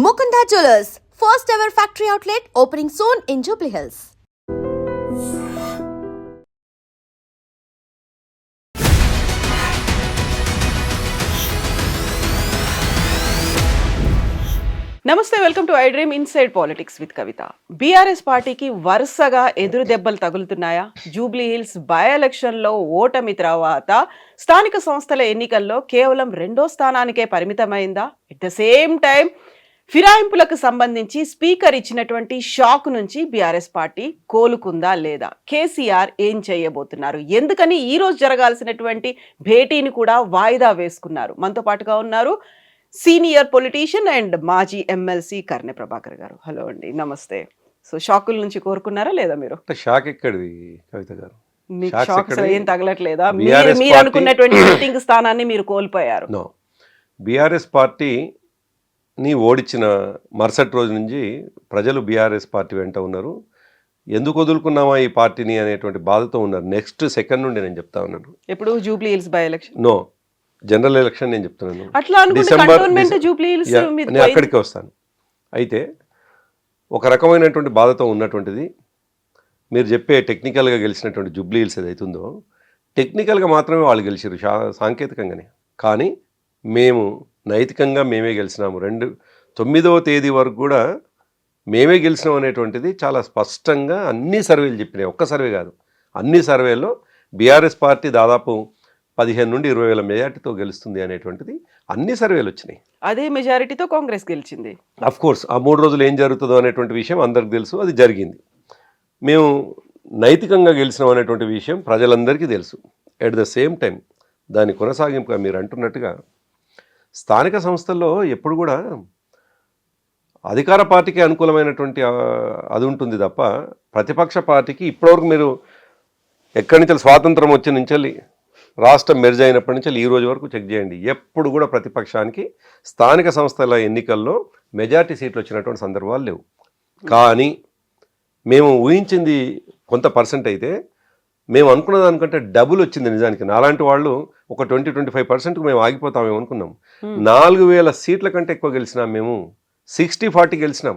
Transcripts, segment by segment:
Mukunda Jewelers, first ever factory outlet opening soon in Jubilee Hills. నమస్తే, welcome to I dream inside politics with Kavitha. BRS పార్టీకి వరుసగా ఎదురు దెబ్బలు తగులుతున్నాయా? Jubilee Hills by ఎలక్షన్లో ఓటమి తర్వాత స్థానిక సంస్థల ఎన్నికల్లో కేవలం 2వ స్థానానికే పరిమితమైందా? ఎట్ ద సేమ్ టైం ఫిరాయింపులకు సంబంధించి స్పీకర్ ఇచ్చినటువంటి షాక్ నుంచి బీఆర్ఎస్ పార్టీ కోలుకుందా లేదా? కేసీఆర్ ఏం చేయబోతున్నారు? ఎందుకని ఈ రోజు జరగాల్సినటువంటి భేటీని కూడా వాయిదా వేసుకున్నారు? మనతో పాటుగా ఉన్నారు సీనియర్ పొలిటీషియన్ అండ్ మాజీ ఎమ్మెల్సీ కర్నె ప్రభాకర్ గారు. హలో అండి, నమస్తే. సో షాకుల నుంచి కోరుకున్నారా లేదా? మీరు షాక్ ఎక్కడిది కవిత గారు? మీకు షాక్ ఏం తగలట్లేదా? మీరు అనుకున్నటువంటి మీటింగ్ స్థానాన్ని మీరు కోల్పోయారు. నో, బీఆర్ఎస్ పార్టీని ఓడించిన మరుసటి రోజు నుంచి ప్రజలు బీఆర్ఎస్ పార్టీ వెంట ఉన్నారు. ఎందుకు వదులుకున్నామా ఈ పార్టీని అనేటువంటి బాధతో ఉన్నారు. నెక్స్ట్ సెకండ్ నుండి నేను చెప్తా ఉన్నాను. ఎప్పుడు Jubilee Hills by election? No, general election నేను చెప్తున్నాను. డిసెంబర్ నేను అక్కడికి వస్తాను. అయితే ఒక రకమైనటువంటి బాధతో ఉన్నటువంటిది మీరు చెప్పే టెక్నికల్గా గెలిచినటువంటి జూబ్లీ హిల్స్ ఏదైతుందో టెక్నికల్గా మాత్రమే వాళ్ళు గెలిచారు, సాంకేతికంగానే. కానీ మేము నైతికంగా మేమే గెలిచినాము. 9వ తేదీ వరకు కూడా మేమే గెలిచినాం అనేటువంటిది చాలా స్పష్టంగా అన్ని సర్వేలు చెప్పినాయి. ఒక్క సర్వే కాదు, అన్ని సర్వేల్లో బీఆర్ఎస్ పార్టీ దాదాపు 15 నుండి 20 వేల మెజార్టీతో గెలుస్తుంది అనేటువంటిది అన్ని సర్వేలు వచ్చినాయి. అదే మెజారిటీతో కాంగ్రెస్ గెలిచింది. అఫ్ కోర్స్ ఆ 3 రోజులు ఏం జరుగుతుందో అనేటువంటి విషయం అందరికి తెలుసు, అది జరిగింది. మేము నైతికంగా గెలిచినాం అనేటువంటి విషయం ప్రజలందరికీ తెలుసు. ఎట్ ద సేమ్ టైం దాని కొనసాగింపుగా మీరు అంటున్నట్టుగా స్థానిక సంస్థల్లో ఎప్పుడు కూడా అధికార పార్టీకి అనుకూలమైనటువంటి అది ఉంటుంది తప్ప ప్రతిపక్ష పార్టీకి ఇప్పటివరకు మీరు ఎక్కడి నుంచి స్వాతంత్రం వచ్చి నుంచి రాష్ట్రం మెర్జ్ అయినప్పటి నుంచి ఈ రోజు వరకు చెక్ చేయండి, ఎప్పుడు కూడా ప్రతిపక్షానికి స్థానిక సంస్థల ఎన్నికల్లో మెజార్టీ సీట్లు వచ్చినటువంటి సందర్భాలు లేవు. కానీ మేము ఊహించింది కొంత పర్సెంట్ అయితే మేము అనుకున్న దానికంటే డబుల్ వచ్చింది. నిజానికి నాలాంటి వాళ్ళు ఒక 20-25% మేము ఆగిపోతామేమో అనుకున్నాం. 4000 సీట్ల కంటే ఎక్కువ గెలిచినాం. మేము 60-40 గెలిచినాం.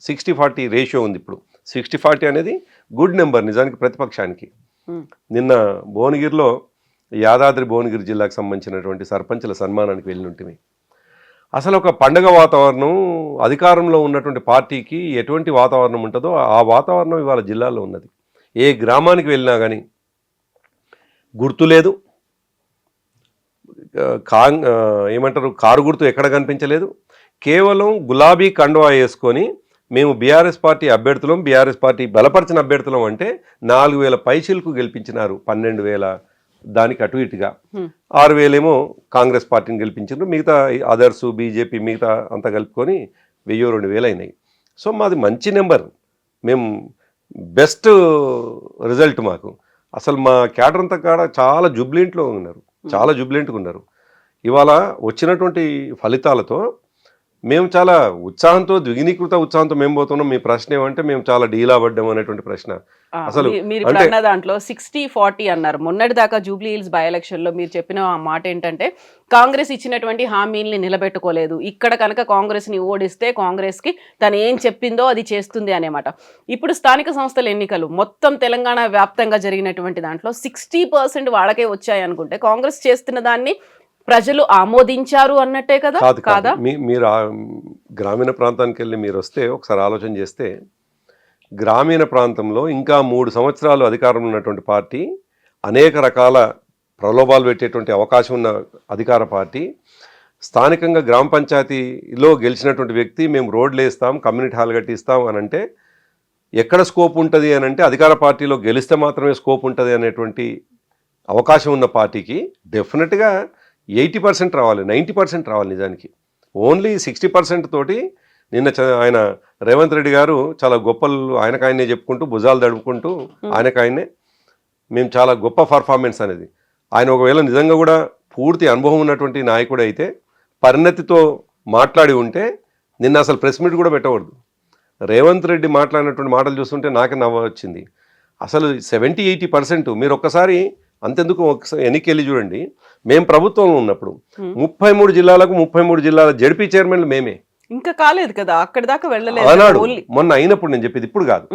60-40 రేషియో ఉంది ఇప్పుడు. 60-40 అనేది గుడ్ నెంబర్ నిజానికి ప్రతిపక్షానికి. నిన్న భువనగిరిలో యాదాద్రి భువనగిరి జిల్లాకు సంబంధించినటువంటి సర్పంచుల సన్మానానికి వెళ్ళి ఉంటుంది. అసలు ఒక పండగ వాతావరణం అధికారంలో ఉన్నటువంటి పార్టీకి ఎటువంటి వాతావరణం ఉంటుందో ఆ వాతావరణం ఇవాళ జిల్లాలో ఉన్నది. ఏ గ్రామానికి వెళ్ళినా కానీ గుర్తు లేదు, ఏమంటారు కారు గుర్తు ఎక్కడ కనిపించలేదు. కేవలం గులాబీ కండువా వేసుకొని మేము బీఆర్ఎస్ పార్టీ అభ్యర్థులం, బీఆర్ఎస్ పార్టీ బలపరిచిన అభ్యర్థులం అంటే 4000 పైచీలకు గెలిపించినారు. 12,000 దానికి అటు ఇటుగా 6,000 ఏమో కాంగ్రెస్ పార్టీని గెలిపించారు. మిగతా అదర్స్ బీజేపీ మిగతా అంతా కలుపుకొని 1,000-2,000 అయినాయి. సో మాది మంచి నెంబర్, మేము బెస్ట్ రిజల్ట్ మాకు. అసలు మా క్యాడర్ అంతా కాడ చాలా జుబ్లింట్లో ఉన్నారు, చాలా జుబ్లింట్గా ఉన్నారు. ఇవాళ వచ్చినటువంటి ఫలితాలతో మేము చాలా ఉత్సాహంతో, ద్విగుణీకృత ఉత్సాహంతో మేము పోతున్నాం. మీ ప్రశ్న ఏమంటే మేము చాలా డీలా పడ్డాం అనేటువంటి ప్రశ్న. అసలు మీరు అన్న దాంట్లో 60-40 అన్నారు. మొన్నటి దాకా జూబ్లీ హిల్స్ బై ఎలక్షన్ లో మీరు చెప్పిన ఆ మాట ఏంటంటే కాంగ్రెస్ ఇచ్చినటువంటి హామీల్ని నిలబెట్టుకోలేదు, ఇక్కడ కనుక కాంగ్రెస్ ని ఓడిస్తే కాంగ్రెస్ కి తను ఏం చెప్పిందో అది చేస్తుంది అనేమాట. ఇప్పుడు స్థానిక సంస్థల ఎన్నికలు మొత్తం తెలంగాణ వ్యాప్తంగా జరిగినటువంటి దాంట్లో 60% వాళ్ళకే వచ్చాయి అనుకుంటే కాంగ్రెస్ చేస్తున్న దాన్ని ప్రజలు ఆమోదించారు అన్నట్టే కదా? కాదా? మీరు గ్రామీణ ప్రాంతానికి వెళ్ళి మీరు వస్తే ఒకసారి ఆలోచన చేస్తే గ్రామీణ ప్రాంతంలో ఇంకా 3 సంవత్సరాలు అధికారంలో ఉన్నటువంటి పార్టీ, అనేక రకాల ప్రలోభాలు పెట్టేటువంటి అవకాశం ఉన్న అధికార పార్టీ, స్థానికంగా గ్రామ పంచాయతీలో గెలిచినటువంటి వ్యక్తి మేము రోడ్లు వేస్తాం, కమ్యూనిటీ హాల్ కట్టిస్తాం అని అంటే ఎక్కడ స్కోప్ ఉంటుంది అని అంటే అధికార పార్టీలో గెలిస్తే మాత్రమే స్కోప్ ఉంటుంది అనేటువంటి అవకాశం ఉన్న పార్టీకి డెఫినెట్గా 80% రావాలి, 90% రావాలి. నిజానికి ఓన్లీ 60% తోటి నిన్న ఆయన రేవంత్ రెడ్డి గారు చాలా గొప్పలు ఆయనకాయనే చెప్పుకుంటూ భుజాలు దడుపుకుంటూ ఆయనకాయనే మేము చాలా గొప్ప పర్ఫార్మెన్స్ అనేది. ఆయన ఒకవేళ నిజంగా కూడా పూర్తి అనుభవం ఉన్నటువంటి నాయకుడు అయితే పరిణతితో మాట్లాడి ఉంటే నిన్న అసలు ప్రెస్ మీట్ కూడా పెట్టకూడదు. రేవంత్ రెడ్డి మాట్లాడినటువంటి మాటలు చూస్తుంటే నాకే నవ్వు వచ్చింది. అసలు 70-80% మీరు ఒక్కసారి అంతెందుకు ఒకసారి ఎన్నికెళ్ళి చూడండి. మేము ప్రభుత్వంలో ఉన్నప్పుడు 33 జిల్లాలకు 33 జిల్లాల జడ్పీ చైర్మన్లు మేమే. ఇంకా కాలేదు కదా, అక్కడి దాకా వెళ్ళలేదు ఆనాడు ఓన్లీ. మొన్న అయినప్పుడు నేను చెప్పేది, ఇప్పుడు కాదు,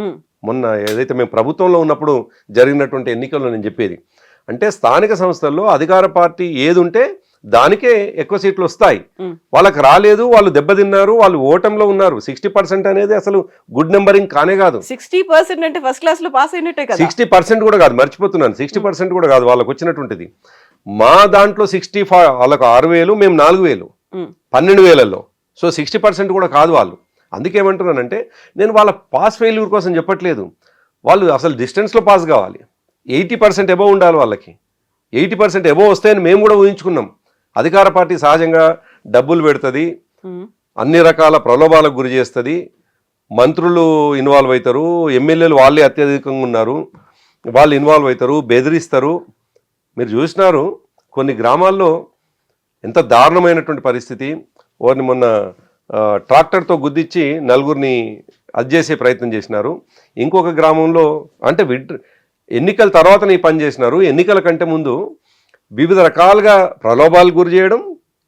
మొన్న ఏదైతే మేము ప్రభుత్వంలో ఉన్నప్పుడు జరిగినటువంటి ఎన్నికల్లో నేను చెప్పేది. అంటే స్థానిక సంస్థల్లో అధికార పార్టీ ఏది ఉంటే దానికే ఎక్కువ సీట్లు వస్తాయి. వాళ్ళకి రాలేదు, వాళ్ళు దెబ్బతిన్నారు, వాళ్ళు ఓటంలో ఉన్నారు. 60% అనేది అసలు గుడ్ నెంబరింగ్ కానే కాదు. 60% అంటే ఫస్ట్ క్లాస్ లో పాస్ అయినట్టే కదా. 60% కూడా కాదు, మర్చిపోతున్నాను. 60% కూడా కాదు వాళ్ళకి వచ్చినటువంటిది. మా దాంట్లో 65, వాళ్ళకు 6,000, మేము 4,000, 12,000లో. సో 60% కూడా కాదు వాళ్ళు. అందుకేమంటున్నానంటే నేను వాళ్ళ పాస్ ఫెయిల్యూర్ కోసం చెప్పట్లేదు. వాళ్ళు అసలు డిస్టెన్స్లో పాస్ కావాలి. 80% ఎబో ఉండాలి వాళ్ళకి. 80% ఎబో వస్తాయని మేము కూడా ఊహించుకున్నాం. అధికార పార్టీ సహజంగా డబ్బులు పెడుతుంది, అన్ని రకాల ప్రలోభాలకు గురి చేస్తుంది, మంత్రులు ఇన్వాల్వ్ అవుతారు, ఎమ్మెల్యేలు వాళ్ళే అత్యధికంగా ఉన్నారు, వాళ్ళు ఇన్వాల్వ్ అవుతారు, బెదిరిస్తారు. మీరు చూసినారు కొన్ని గ్రామాల్లో ఎంత దారుణమైనటువంటి పరిస్థితి. వారిని మొన్న ట్రాక్టర్తో గుద్దిచ్చి నలుగురిని అడ్జేసే ప్రయత్నం చేసినారు. ఇంకొక గ్రామంలో అంటే ఎన్నికల తర్వాతనే ఈ పని చేసినారు. ఎన్నికల కంటే ముందు వివిధ రకాలుగా ప్రలోభాలు గురి చేయడం,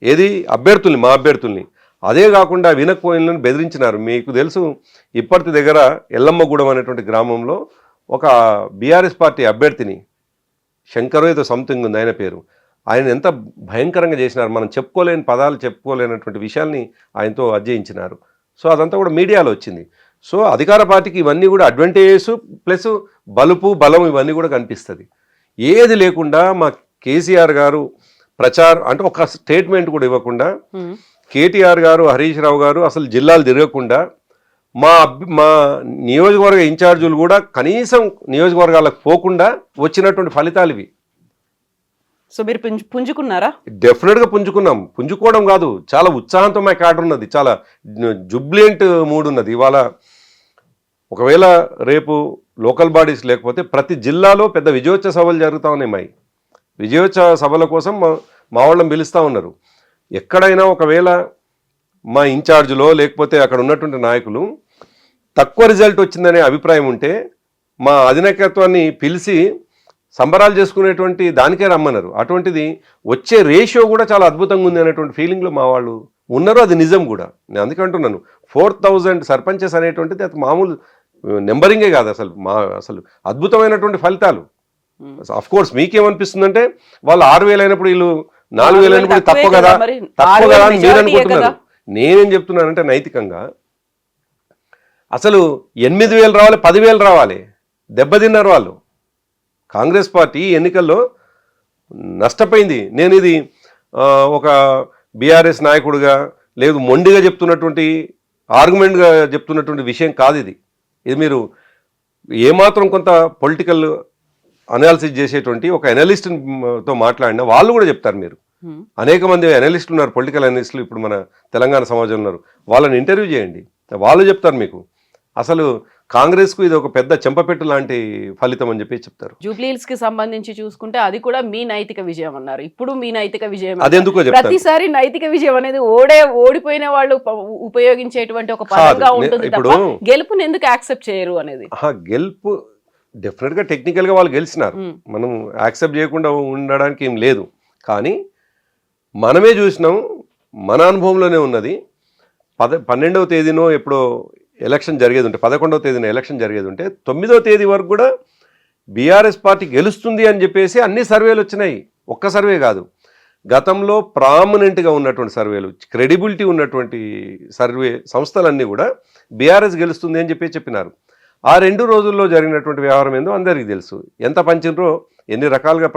ఏది అభ్యర్థుల్ని, మా అభ్యర్థుల్ని, అదే కాకుండా వినకపోయిన బెదిరించినారు. మీకు తెలుసు, ఇప్పటి దగ్గర ఎల్లమ్మగూడెం అనేటువంటి గ్రామంలో ఒక బీఆర్ఎస్ పార్టీ అభ్యర్థిని, శంకరో ఏదో సంథింగ్ ఉంది ఆయన పేరు, ఆయన ఎంత భయంకరంగా చేసినారు. మనం చెప్పుకోలేని పదాలు, చెప్పుకోలేనటువంటి విషయాల్ని ఆయనతో అధ్యయించినారు. సో అదంతా కూడా మీడియాలో వచ్చింది. సో అధికార పార్టీకి ఇవన్నీ కూడా అడ్వాంటేజెస్ ప్లస్ బలుపు బలం ఇవన్నీ కూడా కనిపిస్తుంది. ఏది లేకుండా మా కేసీఆర్ గారు అంటే ఒక స్టేట్మెంట్ కూడా ఇవ్వకుండా, కేటీఆర్ గారు, హరీష్ రావు గారు అసలు జిల్లాలు తిరగకుండా, మా నియోజకవర్గ ఇన్ఛార్జీలు కూడా కనీసం నియోజకవర్గాలకు పోకుండా వచ్చినటువంటి ఫలితాలు ఇవి. సో మీరు పుంజుకున్నారా? డెఫినెట్గా పుంజుకున్నాం. పుంజుకోవడం కాదు, చాలా ఉత్సాహంతో మా కాడ ఉన్నది, చాలా జుబ్లియంట్ మూడ్ ఉన్నది. ఇవాళ ఒకవేళ రేపు లోకల్ బాడీస్ లేకపోతే ప్రతి జిల్లాలో పెద్ద విజయోత్సవ సభలు జరుగుతూ ఉన్నాయి. విజయోత్సవ సభల కోసం మా వాళ్ళని పిలుస్తూ ఉన్నారు. ఎక్కడైనా ఒకవేళ మా ఇన్ఛార్జ్లో లేకపోతే అక్కడ ఉన్నటువంటి నాయకులు తక్కువ రిజల్ట్ వచ్చిందనే అభిప్రాయం ఉంటే మా అధినాయకత్వాన్ని పిలిచి సంబరాలు చేసుకునేటువంటి దానికే రమ్మన్నారు. అటువంటిది వచ్చే రేషియో కూడా చాలా అద్భుతంగా ఉంది అనేటువంటి ఫీలింగ్లో మా వాళ్ళు ఉన్నారు. అది నిజం కూడా. నేను అందుకే అంటున్నాను, 4,000 సర్పంచెస్ అనేటువంటిది అది మామూలు నెంబరింగే కాదు, అసలు అద్భుతమైనటువంటి ఫలితాలు. అఫ్ కోర్స్ మీకేమనిపిస్తుందంటే వాళ్ళు 6,000 అయినప్పుడు వీళ్ళు 4,000 అయినప్పుడు తప్పు కదా అని మీరు అనుకుంటున్నారు. నేనేం చెప్తున్నానంటే నైతికంగా అసలు 8,000 రావాలి, 10,000 రావాలి. దెబ్బతిన్నారు వాళ్ళు. కాంగ్రెస్ పార్టీ ఎన్నికల్లో నష్టపోయింది. నేను ఇది ఒక బీఆర్ఎస్ నాయకుడిగా లేదు మొండిగా చెప్తున్నటువంటి ఆర్గ్యుమెంట్గా చెప్తున్నటువంటి విషయం కాదు ఇది. ఇది మీరు ఏమాత్రం కొంత పొలిటికల్ అనాలిసిస్ చేసేటువంటి ఒక అనలిస్ట్తో మాట్లాడినా వాళ్ళు కూడా చెప్తారు. మీరు అనేక మంది అనలిస్టులు ఉన్నారు, పొలిటికల్ అనలిస్టులు ఇప్పుడు మన తెలంగాణ సమాజంలో ఉన్నారు. వాళ్ళని ఇంటర్వ్యూ చేయండి, వాళ్ళు చెప్తారు మీకు అసలు కాంగ్రెస్కు ఇది ఒక పెద్ద చెంపపెట్టు లాంటి ఫలితం అని చెప్పి చెప్తారు. జూబ్లీహిల్స్ కి సంబంధించి చూసుకుంటే అది కూడా మీ నైతిక విజయం అన్నారు. ఇప్పుడు మీ నైతిక విజయం అదెందుకో ప్రతిసారి నైతిక విజయం అనేది ఓడిపోయిన వాళ్ళు ఉపయోగించేటువంటి ఒక పదంగా ఉంటుంది తప్ప గెలుపుని ఎందుకు యాక్సెప్ట్ చేయరు అనేది. గెలుపు డెఫినెట్ గా టెక్నికల్ గా వాళ్ళు గెలిచినారు, మనం యాక్సెప్ట్ చేయకుండా ఉండడానికి ఏం లేదు. కానీ మనమే చూసినాం, మన అనుభవంలోనే ఉన్నది. 12వ తేదీనో ఎప్పుడో ఎలక్షన్ జరిగేది ఉంటే, 11వ తేదీన ఎలక్షన్ జరిగేది ఉంటే 9వ తేదీ వరకు కూడా బీఆర్ఎస్ పార్టీ గెలుస్తుంది అని చెప్పేసి అన్ని సర్వేలు వచ్చినాయి. ఒక్క సర్వే కాదు, గతంలో ప్రామినెంట్గా ఉన్నటువంటి సర్వేలు, క్రెడిబిలిటీ ఉన్నటువంటి సర్వే సంస్థలన్నీ కూడా బీఆర్ఎస్ గెలుస్తుంది అని చెప్పినారు. ఆ 2 రోజుల్లో జరిగినటువంటి వ్యవహారం ఏందో అందరికీ తెలుసు. ఎంత పంచినరో, ఎన్ని రకాలుగా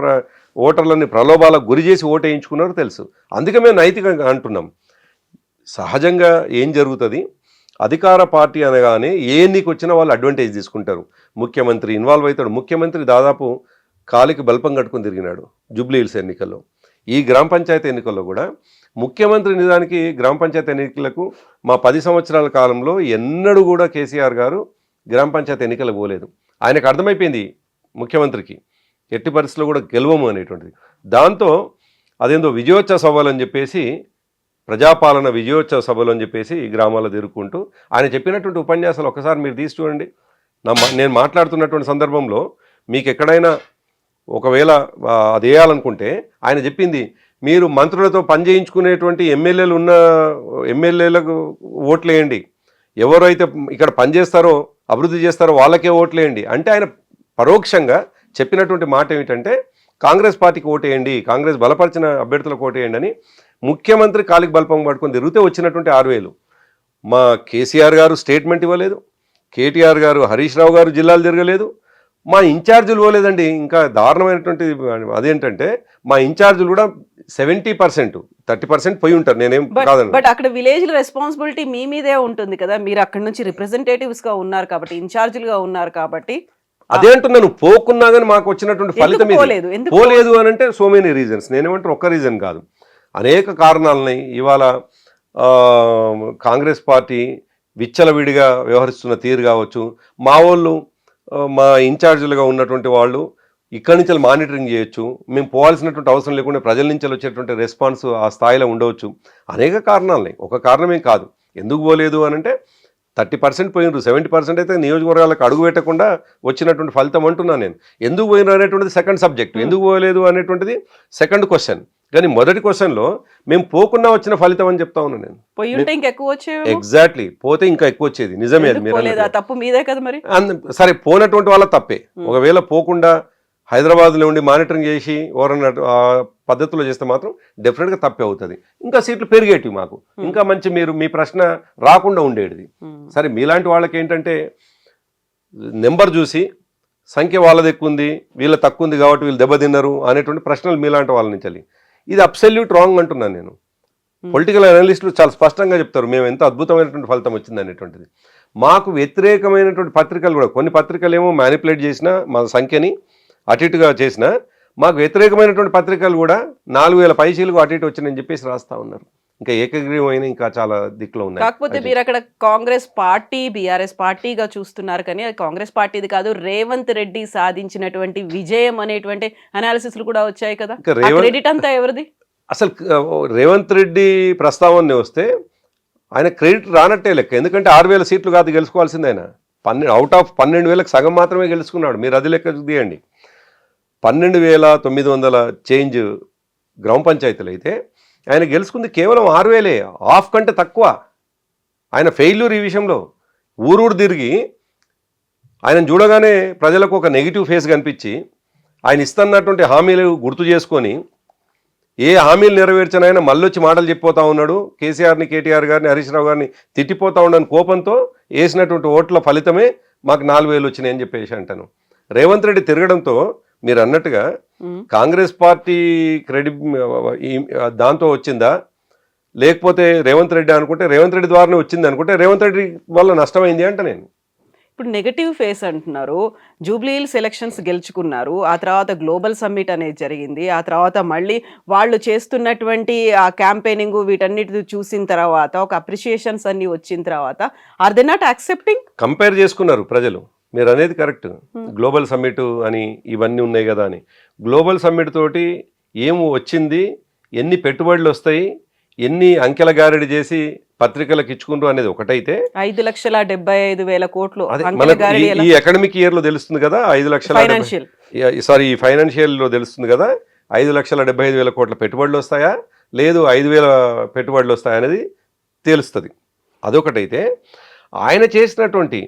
ఓటర్లని ప్రలోభాలకు గురి చేసి ఓటు వేయించుకున్నారో తెలుసు. అందుకే మేము నైతికంగా అంటున్నాం. సహజంగా ఏం జరుగుతుంది, అధికార పార్టీ అనగానే ఏ ఎన్నిక వచ్చినా వాళ్ళు అడ్వాంటేజ్ తీసుకుంటారు. ముఖ్యమంత్రి ఇన్వాల్వ్ అవుతాడు. ముఖ్యమంత్రి దాదాపు కాలికి బల్పం కట్టుకుని తిరిగినాడు జూబ్లీహిల్స్ ఎన్నికల్లో. ఈ గ్రామ పంచాయతీ ఎన్నికల్లో కూడా ముఖ్యమంత్రి నిజానికి గ్రామ పంచాయతీ ఎన్నికలకు మా 10 సంవత్సరాల కాలంలో ఎన్నడూ కూడా కేసీఆర్ గారు గ్రామ పంచాయతీ ఎన్నికలకు పోలేదు. ఆయనకు అర్థమైపోయింది ముఖ్యమంత్రికి ఎట్టి పరిస్థితుల్లో కూడా గెలవము అనేటువంటిది. దాంతో అదేందో విజయోత్సవ సభలు అని చెప్పేసి, ప్రజాపాలన విజయోత్సవ సభలు అని చెప్పేసి ఈ గ్రామాల్లో తిరుగుకుంటూ ఆయన చెప్పినటువంటి ఉపన్యాసాలు ఒకసారి మీరు తీసి చూడండి. నేను మాట్లాడుతున్నటువంటి సందర్భంలో మీకు ఎక్కడైనా ఒకవేళ అది వేయాలనుకుంటే ఆయన చెప్పింది, మీరు మంత్రులతో పని చేయించుకునేటువంటి ఎమ్మెల్యేలకు ఓట్లేయండి, ఎవరైతే ఇక్కడ పనిచేస్తారో అభివృద్ధి చేస్తారో వాళ్ళకే ఓట్లేయండి అంటే ఆయన పరోక్షంగా చెప్పినటువంటి మాట ఏమిటంటే కాంగ్రెస్ పార్టీకి ఓటేయండి, కాంగ్రెస్ బలపరిచిన అభ్యర్థులకు ఓటేయండి అని ముఖ్యమంత్రి కాలికి బల్పం పట్టుకొని తిరిగితే వచ్చినటువంటి 6,000. మా కేసీఆర్ గారు స్టేట్మెంట్ ఇవ్వలేదు, కేటీఆర్ గారు, హరీష్ రావు గారు జిల్లాలు తిరగలేదు, మా ఇన్ఛార్జీలు పోలేదండి. ఇంకా దారుణమైనటువంటి అదేంటంటే మా ఇన్ఛార్జీలు కూడా 70%, 30% పోయి ఉంటారు. నేనేం కాదండి. బట్ అక్కడ విలేజ్ రెస్పాన్సిబిలిటీ మీ మీదే ఉంటుంది కదా, మీరు అక్కడ నుంచి రిప్రజెంటేటివ్స్ గా ఉన్నారు కాబట్టి, ఇన్ఛార్జీలుగా ఉన్నారు కాబట్టి. అదే అంటున్నాను, పోకున్నా కానీ మాకు వచ్చినటువంటి ఫలితం పోలేదు అని అంటే సో మెనీ రీజన్స్. నేనేమంటే ఒక్క రీజన్ కాదు, అనేక కారణాలని ఇవాళ కాంగ్రెస్ పార్టీ విచ్చలవిడిగా వ్యవహరిస్తున్న తీరు కావచ్చు, మా వాళ్ళు మా ఇన్ఛార్జీలుగా ఉన్నటువంటి వాళ్ళు ఇక్కడి నుంచి మానిటరింగ్ చేయొచ్చు, మేము పోవాల్సినటువంటి అవసరం లేకుండా ప్రజల నుంచి వచ్చేటువంటి రెస్పాన్స్ ఆ స్థాయిలో ఉండవచ్చు. అనేక కారణాలని, ఒక కారణమేం కాదు. ఎందుకు పోలేదు అని అంటే 30% పోయినరు, 70% అయితే నియోజకవర్గాలకు అడుగు పెట్టకుండా వచ్చినటువంటి ఫలితం అంటున్నాను నేను. ఎందుకు పోయినరు అనేటువంటిది సెకండ్ సబ్జెక్ట్, ఎందుకు పోలేదు అనేటువంటిది సెకండ్ క్వశ్చన్. కానీ మొదటి క్వశ్చన్లో మేము పోకుండా వచ్చిన ఫలితం అని చెప్తా ఉన్నాను నేను. ఎగ్జాక్ట్లీ, పోతే ఇంకా ఎక్కువ వచ్చేది. నిజమే, అది మీరు తప్పు మీదే కదా మరి. సరే, పోనటువంటి వాళ్ళ తప్పే. ఒకవేళ పోకుండా హైదరాబాద్లో ఉండి మానిటరింగ్ చేసి ఎవరన్నా పద్ధతిలో చేస్తే మాత్రం డెఫినెట్గా తప్పే అవుతుంది. ఇంకా సీట్లు పెరిగేటివి మాకు, ఇంకా మంచి మీరు మీ ప్రశ్న రాకుండా ఉండేది. సరే, మీలాంటి వాళ్ళకి ఏంటంటే నెంబర్ చూసి సంఖ్య వాళ్ళది ఎక్కువ ఉంది, వీళ్ళ తక్కువ ఉంది కాబట్టి వీళ్ళు దెబ్బతిన్నారు అనేటువంటి ప్రశ్నలు మీలాంటి వాళ్ళ నుంచి. ఇది అబ్సల్యూట్ రాంగ్ అంటున్నాను నేను. పొలిటికల్ అనలిస్టులు చాలా స్పష్టంగా చెప్తారు మేము ఎంత అద్భుతమైనటువంటి ఫలితం వచ్చింది అనేటువంటిది. మాకు వ్యతిరేకమైనటువంటి పత్రికలు కూడా, కొన్ని పత్రికలు ఏమో మ్యానిపులేట్ చేసినా మా సంఖ్యని అటు ఇటుగా చేసినా, మాకు వ్యతిరేకమైనటువంటి పత్రికలు కూడా 4,000 పైచీలకు అటు ఇటు వచ్చినాయని చెప్పేసి రాస్తా ఉన్నారు. ఇంకా ఏకగ్రీవమైన ఇంకా చాలా దిక్కులో ఉన్నాయి. కాకపోతే మీరు అక్కడ కాంగ్రెస్ పార్టీ బీఆర్ఎస్ పార్టీగా చూస్తున్నారు, కానీ అది కాంగ్రెస్ పార్టీది కాదు, రేవంత్ రెడ్డి సాధించినటువంటి విజయం అనేటువంటి అనాలిసిస్లు కూడా వచ్చాయి కదా. క్రెడిట్ అంతా ఎవరిది? అసలు రేవంత్ రెడ్డి ప్రస్తావన వస్తే ఆయన క్రెడిట్ రానట్టే లెక్క. ఎందుకంటే 6,000 సీట్లు కాదు గెలుచుకోవాల్సింది ఆయన. అవుట్ ఆఫ్ 12,000కి సగం మాత్రమే గెలుచుకున్నాడు. మీరు అది లెక్క తీయండి. 12,900 చేంజ్ గ్రామ పంచాయతీలు అయితే ఆయన గెలుచుకుంది కేవలం 6,000, హాఫ్ కంటే తక్కువ. ఆయన ఫెయిల్యూర్ ఈ విషయంలో. ఊరూరు తిరిగి ఆయన చూడగానే ప్రజలకు ఒక నెగిటివ్ ఫేస్ కనిపించి ఆయన ఇస్తున్నటువంటి హామీలు గుర్తు చేసుకొని ఏ హామీలు నెరవేర్చనైనా మళ్ళొచ్చి మాటలు చెప్పిపోతా ఉన్నాడు. కేసీఆర్ని, కేటీఆర్ గారిని, హరీష్ రావు గారిని తిట్టిపోతా ఉండని కోపంతో వేసినటువంటి ఓట్ల ఫలితమే మాకు 4,000 వచ్చినాయని చెప్పేసి అంటాను. రేవంత్ రెడ్డి తిరగడంతో మీరు అన్నట్టుగా కాంగ్రెస్ పార్టీ క్రెడిట్ దాంతో వచ్చిందా, లేకపోతే రేవంత్ రెడ్డి అనుకుంటే రేవంత్ రెడ్డి ద్వారానే వచ్చింది అనుకుంటే రేవంత్ రెడ్డి వల్ల నష్టమైంది అంట నేను. ఇప్పుడు నెగటివ్ ఫేస్ అంటున్నారు. జూబ్లీ హిల్స్ ఎలక్షన్స్ గెలుచుకున్నారు, ఆ తర్వాత గ్లోబల్ సమ్మిట్ అనేది జరిగింది, ఆ తర్వాత మళ్ళీ వాళ్ళు చేస్తున్నటువంటి ఆ క్యాంపెయినింగ్ వీటన్నిటి చూసిన తర్వాత ఒక అప్రిషియేషన్స్ అన్ని వచ్చిన తర్వాత are they not accepting? Compare చేసుకున్నారు ప్రజలు. మీరు అనేది కరెక్ట్. గ్లోబల్ సమ్మిట్ అని ఇవన్నీ ఉన్నాయి కదా అని. గ్లోబల్ సమ్మిట్ తోటి ఏం వచ్చింది, ఎన్ని పెట్టుబడులు వస్తాయి, ఎన్ని అంకెల గారడి చేసి పత్రికలకు ఇచ్చుకుంటూ అనేది ఒకటైతే 5,75,000 కోట్లు ఈ అకాడమిక్ ఇయర్ లో తెలుస్తుంది కదా. 5,00,000 ఈ ఫైనాన్షియల్ లో తెలుస్తుంది కదా. 5,75,000 కోట్ల పెట్టుబడులు వస్తాయా, లేదు 5,000 పెట్టుబడులు వస్తాయా అనేది తెలుస్తుంది. అదొకటైతే ఆయన చేసినటువంటి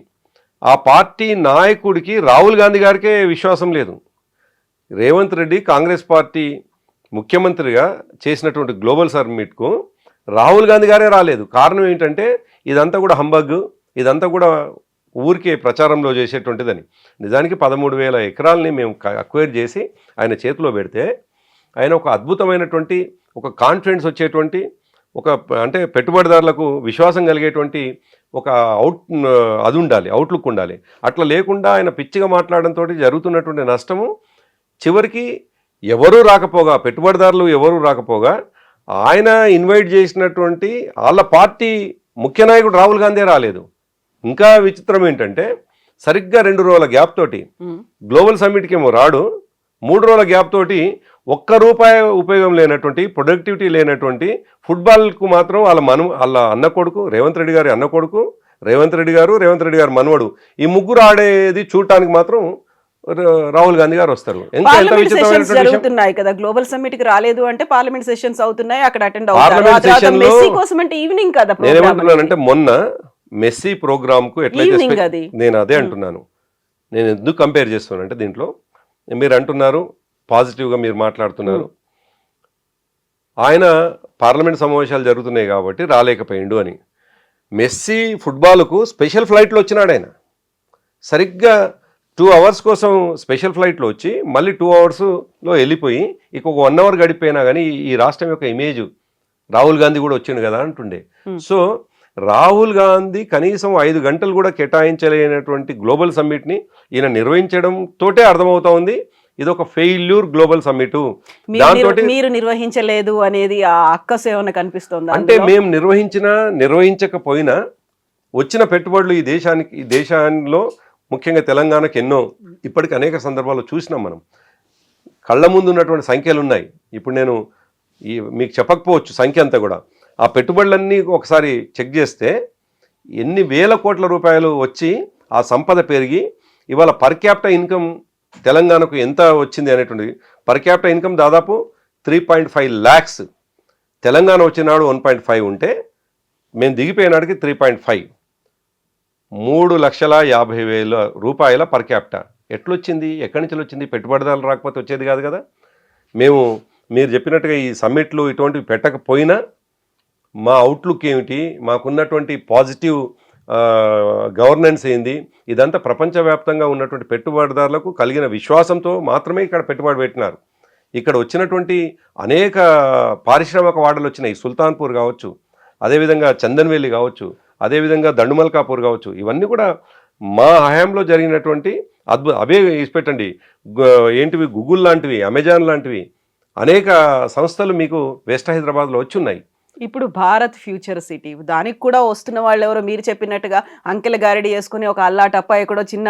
ఆ పార్టీ నాయకుడికి రాహుల్ గాంధీ గారికే విశ్వాసం లేదు. రేవంత్ రెడ్డి కాంగ్రెస్ పార్టీ ముఖ్యమంత్రిగా చేసినటువంటి గ్లోబల్ సమ్మిట్కు రాహుల్ గాంధీ గారే రాలేదు. కారణం ఏంటంటే ఇదంతా కూడా హంబగ్, ఇదంతా కూడా ఊరికే ప్రచారంలో చేసేటువంటిదని. నిజానికి 13,000 ఎకరాలని మేము అక్వైర్ చేసి ఆయన చేతిలో పెడితే ఆయన ఒక అద్భుతమైనటువంటి ఒక కాన్ఫిడెన్స్ వచ్చేటువంటి ఒక అంటే పెట్టుబడిదారులకు విశ్వాసం కలిగేటువంటి ఒక అది ఉండాలి, అవుట్లుక్ ఉండాలి. అట్లా లేకుండా ఆయన పిచ్చిగా మాట్లాడడంతో జరుగుతున్నటువంటి నష్టము చివరికి ఎవరూ రాకపోగా, పెట్టుబడిదారులు ఎవరూ రాకపోగా ఆయన ఇన్వైట్ చేసినటువంటి వాళ్ళ పార్టీ ముఖ్య నాయకుడు రాహుల్ గాంధీ రాలేదు. ఇంకా విచిత్రం ఏంటంటే సరిగ్గా 2 రోజుల గ్యాప్ తోటి గ్లోబల్ సమ్మిట్కి ఏమో రాడు, 3 రోజుల గ్యాప్ తోటి ₹1 ఉపయోగం లేనటువంటి, ప్రొడక్టివిటీ లేనటువంటి ఫుట్బాల్కు మాత్రం వాళ్ళ అన్న కొడుకు, రేవంత్ రెడ్డి గారి అన్న కొడుకు, రేవంత్ రెడ్డి గారు మనవడు, ఈ ముగ్గురు ఆడేది చూడటానికి మాత్రం రాహుల్ గాంధీ గారు వస్తారు. ఇంకా ఎంత పార్లమెంట్ సెషన్స్ విచిత్రమైనటువంటి విషయం, జరుగుతున్నాయి కదా, గ్లోబల్ సమ్మిట్ కి రాలేదు అంటే పార్లమెంట్ సెషన్స్ అవుతున్నాయి, అక్కడ అటెండ్ పార్లమెంట్ అవుతారు. సెషన్ లో మెస్సీ కోసం అంటే ఈవినింగ్ కదా program నేనేమంటున్నానంటే మొన్న మెస్సీ ప్రోగ్రామ్ కు ఎట్లయితే ఈవినింగ్ అది. నేను అదే అంటున్నాను. నేను ఎందుకు కంపేర్ చేస్తున్నానంటే దీంట్లో మీరు అంటున్నారు పాజిటివ్గా మీరు మాట్లాడుతున్నారు, ఆయన పార్లమెంట్ సమావేశాలు జరుగుతున్నాయి కాబట్టి రాలేకపోయిండు అని. మెస్సీ ఫుట్బాల్కు స్పెషల్ ఫ్లైట్లో వచ్చినాడు ఆయన. సరిగ్గా 2 hours కోసం స్పెషల్ ఫ్లైట్లో వచ్చి మళ్ళీ 2 hoursలో వెళ్ళిపోయి ఇక ఒక 1 hour గడిపోయినా కానీ ఈ రాష్ట్రం యొక్క ఇమేజ్ రాహుల్ గాంధీ కూడా వచ్చిండు కదా అంటుండే. సో రాహుల్ గాంధీ కనీసం 5 గంటలు కూడా కేటాయించలేనటువంటి గ్లోబల్ సమ్మిట్ని ఈయన నిర్వహించడం తోటే అర్థమవుతా ఉంది ఇది ఒక ఫెయిల్యూర్ గ్లోబల్ సమ్మిట్. దాంతో మీరు నిర్వహించలేదు అనేది ఆ అక్కసు ఏమైనా కనిపిస్తుందా? అంటే మేము నిర్వహించకపోయినా వచ్చిన పెట్టుబడులు ఈ దేశంలో ముఖ్యంగా తెలంగాణకు ఎన్నో ఇప్పటికి అనేక సందర్భాల్లో చూసినాం మనం. కళ్ళ ముందు ఉన్నటువంటి సంఖ్యలు ఉన్నాయి. ఇప్పుడు నేను మీకు చెప్పకపోవచ్చు సంఖ్య అంతా కూడా. ఆ పెట్టుబడులన్నీ ఒకసారి చెక్ చేస్తే ఎన్ని వేల కోట్ల రూపాయలు వచ్చి ఆ సంపద పెరిగి ఇవాళ పర్ క్యాపిటల్ ఇన్కమ్ తెలంగాణకు ఎంత వచ్చింది అనేటువంటిది. పర్ క్యాపిటల్ ఇన్కమ్ దాదాపు 3.5 lakhs. తెలంగాణ వచ్చినాడు 1.5 ఉంటే మేము దిగిపోయినాడికి 3.5, 3,50,000 రూపాయల పర్ క్యాపిటల్. ఎట్లొచ్చింది? ఎక్కడి నుంచి వచ్చింది? పెట్టుబడిదారులు రాకపోతే వచ్చేది కాదు కదా. మీరు చెప్పినట్టుగా ఈ సమ్మిట్లు ఇటువంటివి పెట్టకపోయినా మా అవుట్లుక్ ఏమిటి, మాకున్నటువంటి పాజిటివ్ గవర్నెన్స్ ఏంది, ఇదంతా ప్రపంచవ్యాప్తంగా ఉన్నటువంటి పెట్టుబడిదారులకు కలిగిన విశ్వాసంతో మాత్రమే ఇక్కడ పెట్టుబడి పెట్టినారు. ఇక్కడ వచ్చినటువంటి అనేక పారిశ్రామిక వాడలు వచ్చినాయి. సుల్తాన్పూర్ కావచ్చు, అదేవిధంగా చందన్వేలి కావచ్చు, అదేవిధంగా దండుమల్కాపూర్ కావచ్చు. ఇవన్నీ కూడా మా హయాంలో జరిగినటువంటి అవే ఇసిపెట్టండి. ఏంటివి గూగుల్ లాంటివి, అమెజాన్ లాంటివి అనేక సంస్థలు మీకు వెస్ట్ హైదరాబాద్లో వచ్చి ఉన్నాయి. ఇప్పుడు భారత్ ఫ్యూచర్ సిటీ, దానికి కూడా వస్తున్న వాళ్ళు ఎవరో మీరు చెప్పినట్టుగా అంకెల గారడి చేసుకుని ఒక అల్లాటప్ప ఎక్కడో చిన్న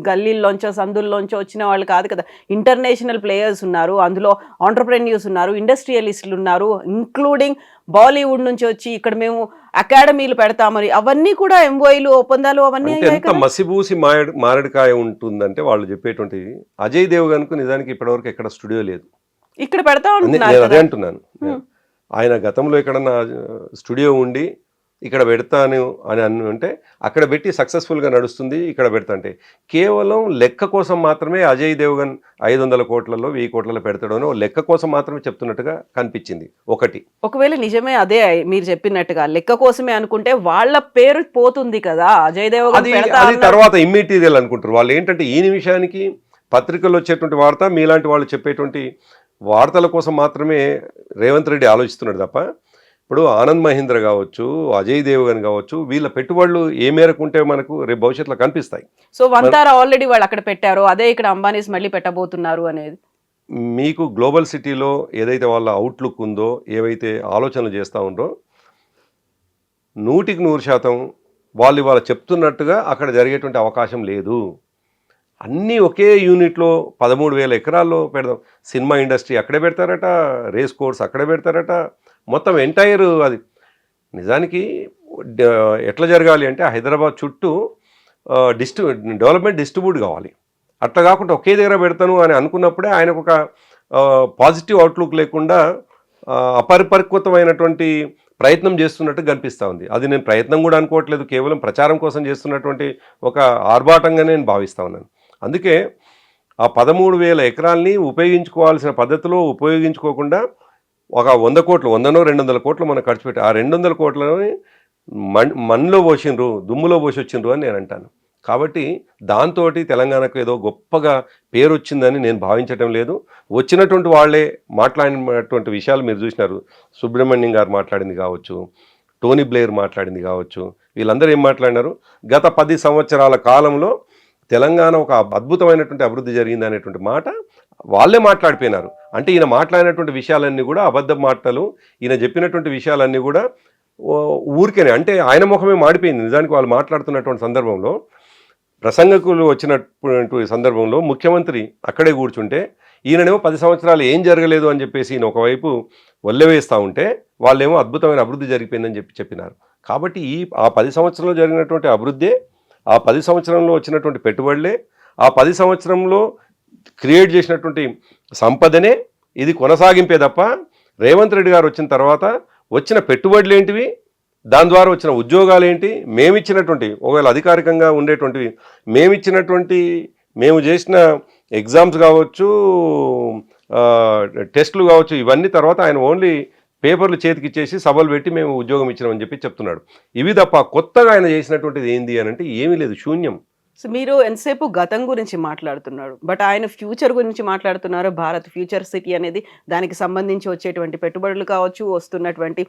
గల్లీల్లోంచో సందుల్లోంచో వచ్చిన వాళ్ళు కాదు కదా. ఇంటర్నేషనల్ ప్లేయర్స్ ఉన్నారు, అందులో ఆంటర్ప్రెన్యూర్స్ ఉన్నారు, ఇండస్ట్రియలిస్టులు ఉన్నారు, ఇంక్లూడింగ్ బాలీవుడ్ నుంచి వచ్చి ఇక్కడ మేము అకాడమీలు పెడతామని అవన్నీ కూడా ఎంఓఐలు ఒప్పందాలు అవన్నీ ఎంత మసిబూసి మారడికాయ ఉంటుందంటే వాళ్ళు చెప్పేటువంటి. అజయ్ దేవగన్కు నిజానికి ఇప్పటివరకు ఎక్కడ స్టూడియో లేదు. ఇక్కడ పెడతా నేను అదే అంటున్నాను. ఆయన గతంలో ఎక్కడన్నా స్టూడియో ఉండి ఇక్కడ పెడతాను అని అంటే అక్కడ పెట్టి సక్సెస్ఫుల్గా నడుస్తుంది. ఇక్కడ పెడతా అంటే కేవలం లెక్క కోసం మాత్రమే అజయ్ దేవగన్ 500 కోట్లలో 1000 కోట్లలో పెడతాడో లెక్క కోసం మాత్రమే చెప్తున్నట్టుగా కనిపించింది. ఒకవేళ నిజమే అదే మీరు చెప్పినట్టుగా లెక్క కోసమే అనుకుంటే వాళ్ళ పేరు పోతుంది కదా. అజయ్ దేవగన్ అది తర్వాత ఇమ్మెటీరియల్ అనుకుంటారు వాళ్ళు. ఏంటంటే ఈ నిమిషానికి పత్రికల్లో వచ్చేటువంటి వార్త మీలాంటి వాళ్ళు చెప్పేటువంటి వార్తల కోసం మాత్రమే రేవంత్ రెడ్డి ఆలోచిస్తున్నాడు తప్ప ఇప్పుడు ఆనంద్ మహీంద్ర కావచ్చు, అజయ్ దేవగన్ కావచ్చు, వీళ్ళ పెట్టుబడులు ఏ మేరకు ఉంటే మనకు రేపు భవిష్యత్తులో కనిపిస్తాయి. సో వంతారా ఆల్రెడీ వాళ్ళు అక్కడ పెట్టారు, అదే ఇక్కడ అంబానీస్ మళ్ళీ పెట్టబోతున్నారు అనేది మీకు గ్లోబల్ సిటీలో ఏదైతే వాళ్ళ అవుట్లుక్ ఉందో, ఏవైతే ఆలోచనలు చేస్తూ ఉందో 100% వాళ్ళు ఇవాళ చెప్తున్నట్టుగా అక్కడ జరిగేటువంటి అవకాశం లేదు. అన్నీ ఒకే యూనిట్లో 13,000 ఎకరాల్లో పెడదాం. సినిమా ఇండస్ట్రీ అక్కడే పెడతారట, రేస్ కోర్స్ అక్కడే పెడతారట, మొత్తం ఎంటైర్ అది. నిజానికి ఎట్లా జరగాలి అంటే హైదరాబాద్ చుట్టూ డెవలప్మెంట్ డిస్ట్రిబ్యూట్ కావాలి. అట్లా కాకుండా ఒకే దగ్గర పెడతాను అని అనుకున్నప్పుడే ఆయనకు ఒక పాజిటివ్ అవుట్లుక్ లేకుండా అపరిపక్వతమైనటువంటి ప్రయత్నం చేస్తున్నట్టు కనిపిస్తూ ఉంది. అది నేను ప్రయత్నం కూడా అనుకోవట్లేదు, కేవలం ప్రచారం కోసం చేస్తున్నటువంటి ఒక ఆర్భాటంగా నేను భావిస్తూ ఉన్నాను. అందుకే ఆ 13,000 ఎకరాలని ఉపయోగించుకోవాల్సిన పద్ధతిలో ఉపయోగించుకోకుండా ఒక 100 కోట్లు 200 కోట్లు మనం ఖర్చు పెట్టి ఆ 200 కోట్లని మన్లో పోసిండ్రు, దుమ్ములో పోసి వచ్చిండ్రు అని నేను అంటాను. కాబట్టి దాంతో తెలంగాణకు ఏదో గొప్పగా పేరు వచ్చిందని నేను భావించటం లేదు. వచ్చినటువంటి వాళ్ళే మాట్లాడినటువంటి విషయాలు మీరు చూసినారు. సుబ్రహ్మణ్యం గారు మాట్లాడింది కావచ్చు, టోనీ బ్లేయర్ మాట్లాడింది కావచ్చు, వీళ్ళందరూ ఏం మాట్లాడినారు? గత 10 సంవత్సరాల కాలంలో తెలంగాణ ఒక అద్భుతమైనటువంటి అభివృద్ధి జరిగింది అనేటువంటి మాట వాళ్ళే మాట్లాడిపోయినారు. అంటే ఈయన మాట్లాడినటువంటి విషయాలన్నీ కూడా అబద్ధ మాటలు, ఈయన చెప్పినటువంటి విషయాలన్నీ కూడా ఊరికేనే. అంటే ఆయన ముఖమే మాడిపోయింది. నిజానికి వాళ్ళు మాట్లాడుతున్నటువంటి సందర్భంలో, ప్రసంగకులు వచ్చినటువంటి సందర్భంలో ముఖ్యమంత్రి అక్కడే కూర్చుంటే ఈయననేమో 10 సంవత్సరాలు ఏం జరగలేదు అని చెప్పేసి ఈయన ఒకవైపు వల్లెవేస్తూ ఉంటే వాళ్ళేమో అద్భుతమైన అభివృద్ధి జరిగిపోయిందని చెప్పినారు. కాబట్టి ఆ 10 సంవత్సరంలో జరిగినటువంటి అభివృద్ధే, ఆ 10 సంవత్సరంలో వచ్చినటువంటి పెట్టుబడులే, ఆ 10 సంవత్సరంలో క్రియేట్ చేసినటువంటి సంపదనే ఇది కొనసాగింపే తప్ప రేవంత్ రెడ్డి గారు వచ్చిన తర్వాత వచ్చిన పెట్టుబడులు ఏంటివి, దాని ద్వారా వచ్చిన ఉద్యోగాలు ఏంటి, మేమిచ్చినటువంటి ఒకవేళ అధికారికంగా ఉండేటువంటివి మేము చేసిన ఎగ్జామ్స్ కావచ్చు, టెస్టులు కావచ్చు, ఇవన్నీ తర్వాత ఆయన ఓన్లీ పేపర్లు చేతికి ఇచ్చేసి సభలు పెట్టి మేము ఉద్యోగం ఇచ్చినామని చెప్పి చెప్తున్నాడు. ఇవి తప్ప కొత్తగా ఆయన చేసినటువంటిది ఏంది అని అంటే ఏమీ లేదు, శూన్యం. సో మీరు ఎంతసేపు గతం గురించి మాట్లాడుతున్నాడు, బట్ ఆయన ఫ్యూచర్ గురించి మాట్లాడుతున్నారు. భారత్ ఫ్యూచర్ సిటీ అనేది దానికి సంబంధించి వచ్చేటువంటి పెట్టుబడులు కావచ్చు, వస్తున్నటువంటి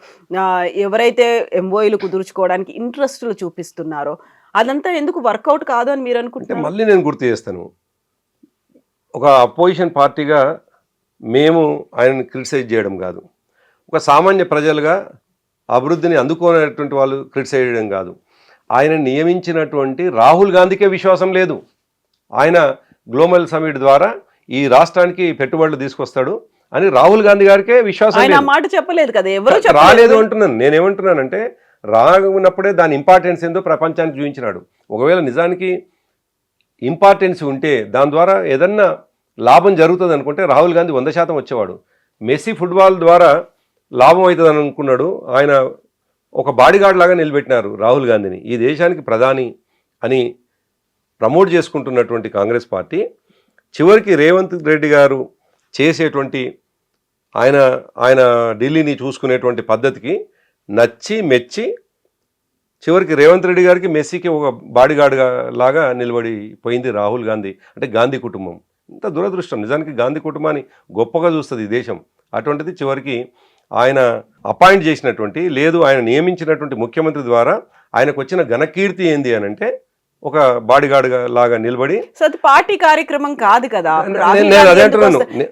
ఎవరైతే ఎంఓఈలు కుదుర్చుకోవడానికి ఇంట్రెస్టులు చూపిస్తున్నారో అదంతా ఎందుకు వర్కౌట్ కాదు అని మీరు అనుకుంటున్నారు? మళ్ళీ నేను గుర్తు చేస్తాను, ఒక అపోజిషన్ పార్టీగా మేము ఆయనను క్రిటిసైజ్ చేయడం కాదు, ఒక సామాన్య ప్రజలుగా అభివృద్ధిని అందుకోనేటువంటి వాళ్ళు క్రిటిసైజ్ చేయడం కాదు. ఆయన నియమించినటువంటి రాహుల్ గాంధీకే విశ్వాసం లేదు. ఆయన గ్లోబల్ సమిట్ ద్వారా ఈ రాష్ట్రానికి పెట్టుబడులు తీసుకొస్తాడు అని రాహుల్ గాంధీ గారికే విశ్వాసం మాట చెప్పలేదు కదా, ఎవరు రాలేదు అంటున్నాను. నేనేమంటున్నానంటే రానప్పుడే దాని ఇంపార్టెన్స్ ఏందో ప్రపంచానికి చూపించినాడు. ఒకవేళ నిజానికి ఇంపార్టెన్స్ ఉంటే దాని ద్వారా ఏదన్నా లాభం జరుగుతుంది అనుకుంటే రాహుల్ గాంధీ 100% వచ్చేవాడు. మెస్సీ ఫుట్బాల్ ద్వారా లాభం అవుతుందని అనుకున్నాడు. ఆయన ఒక బాడీగార్డ్ లాగా నిలబెట్టినారు రాహుల్ గాంధీని. ఈ దేశానికి ప్రధాని అని ప్రమోట్ చేసుకుంటున్నటువంటి కాంగ్రెస్ పార్టీ చివరికి రేవంత్ రెడ్డి గారు చేసేటువంటి ఆయన ఢిల్లీని చూసుకునేటువంటి పద్ధతికి నచ్చి మెచ్చి చివరికి రేవంత్ రెడ్డి గారికి మెస్సీకి ఒక బాడీగార్డ్ లాగా నిలబడిపోయింది రాహుల్ గాంధీ. అంటే గాంధీ కుటుంబం. ఇంత దురదృష్టం. నిజానికి గాంధీ కుటుంబాన్ని గొప్పగా చూస్తుంది ఈ దేశం. అటువంటిది చివరికి ఆయన అపాయింట్ చేసినటువంటి లేదు ఆయన నియమించినటువంటి ముఖ్యమంత్రి ద్వారా ఆయనకు వచ్చిన ఘనకీర్తి ఏంది అని అంటే ఒక బాడీగార్డ్ లాగా నిలబడి. సో అది పార్టీ కార్యక్రమం కాదు కదా.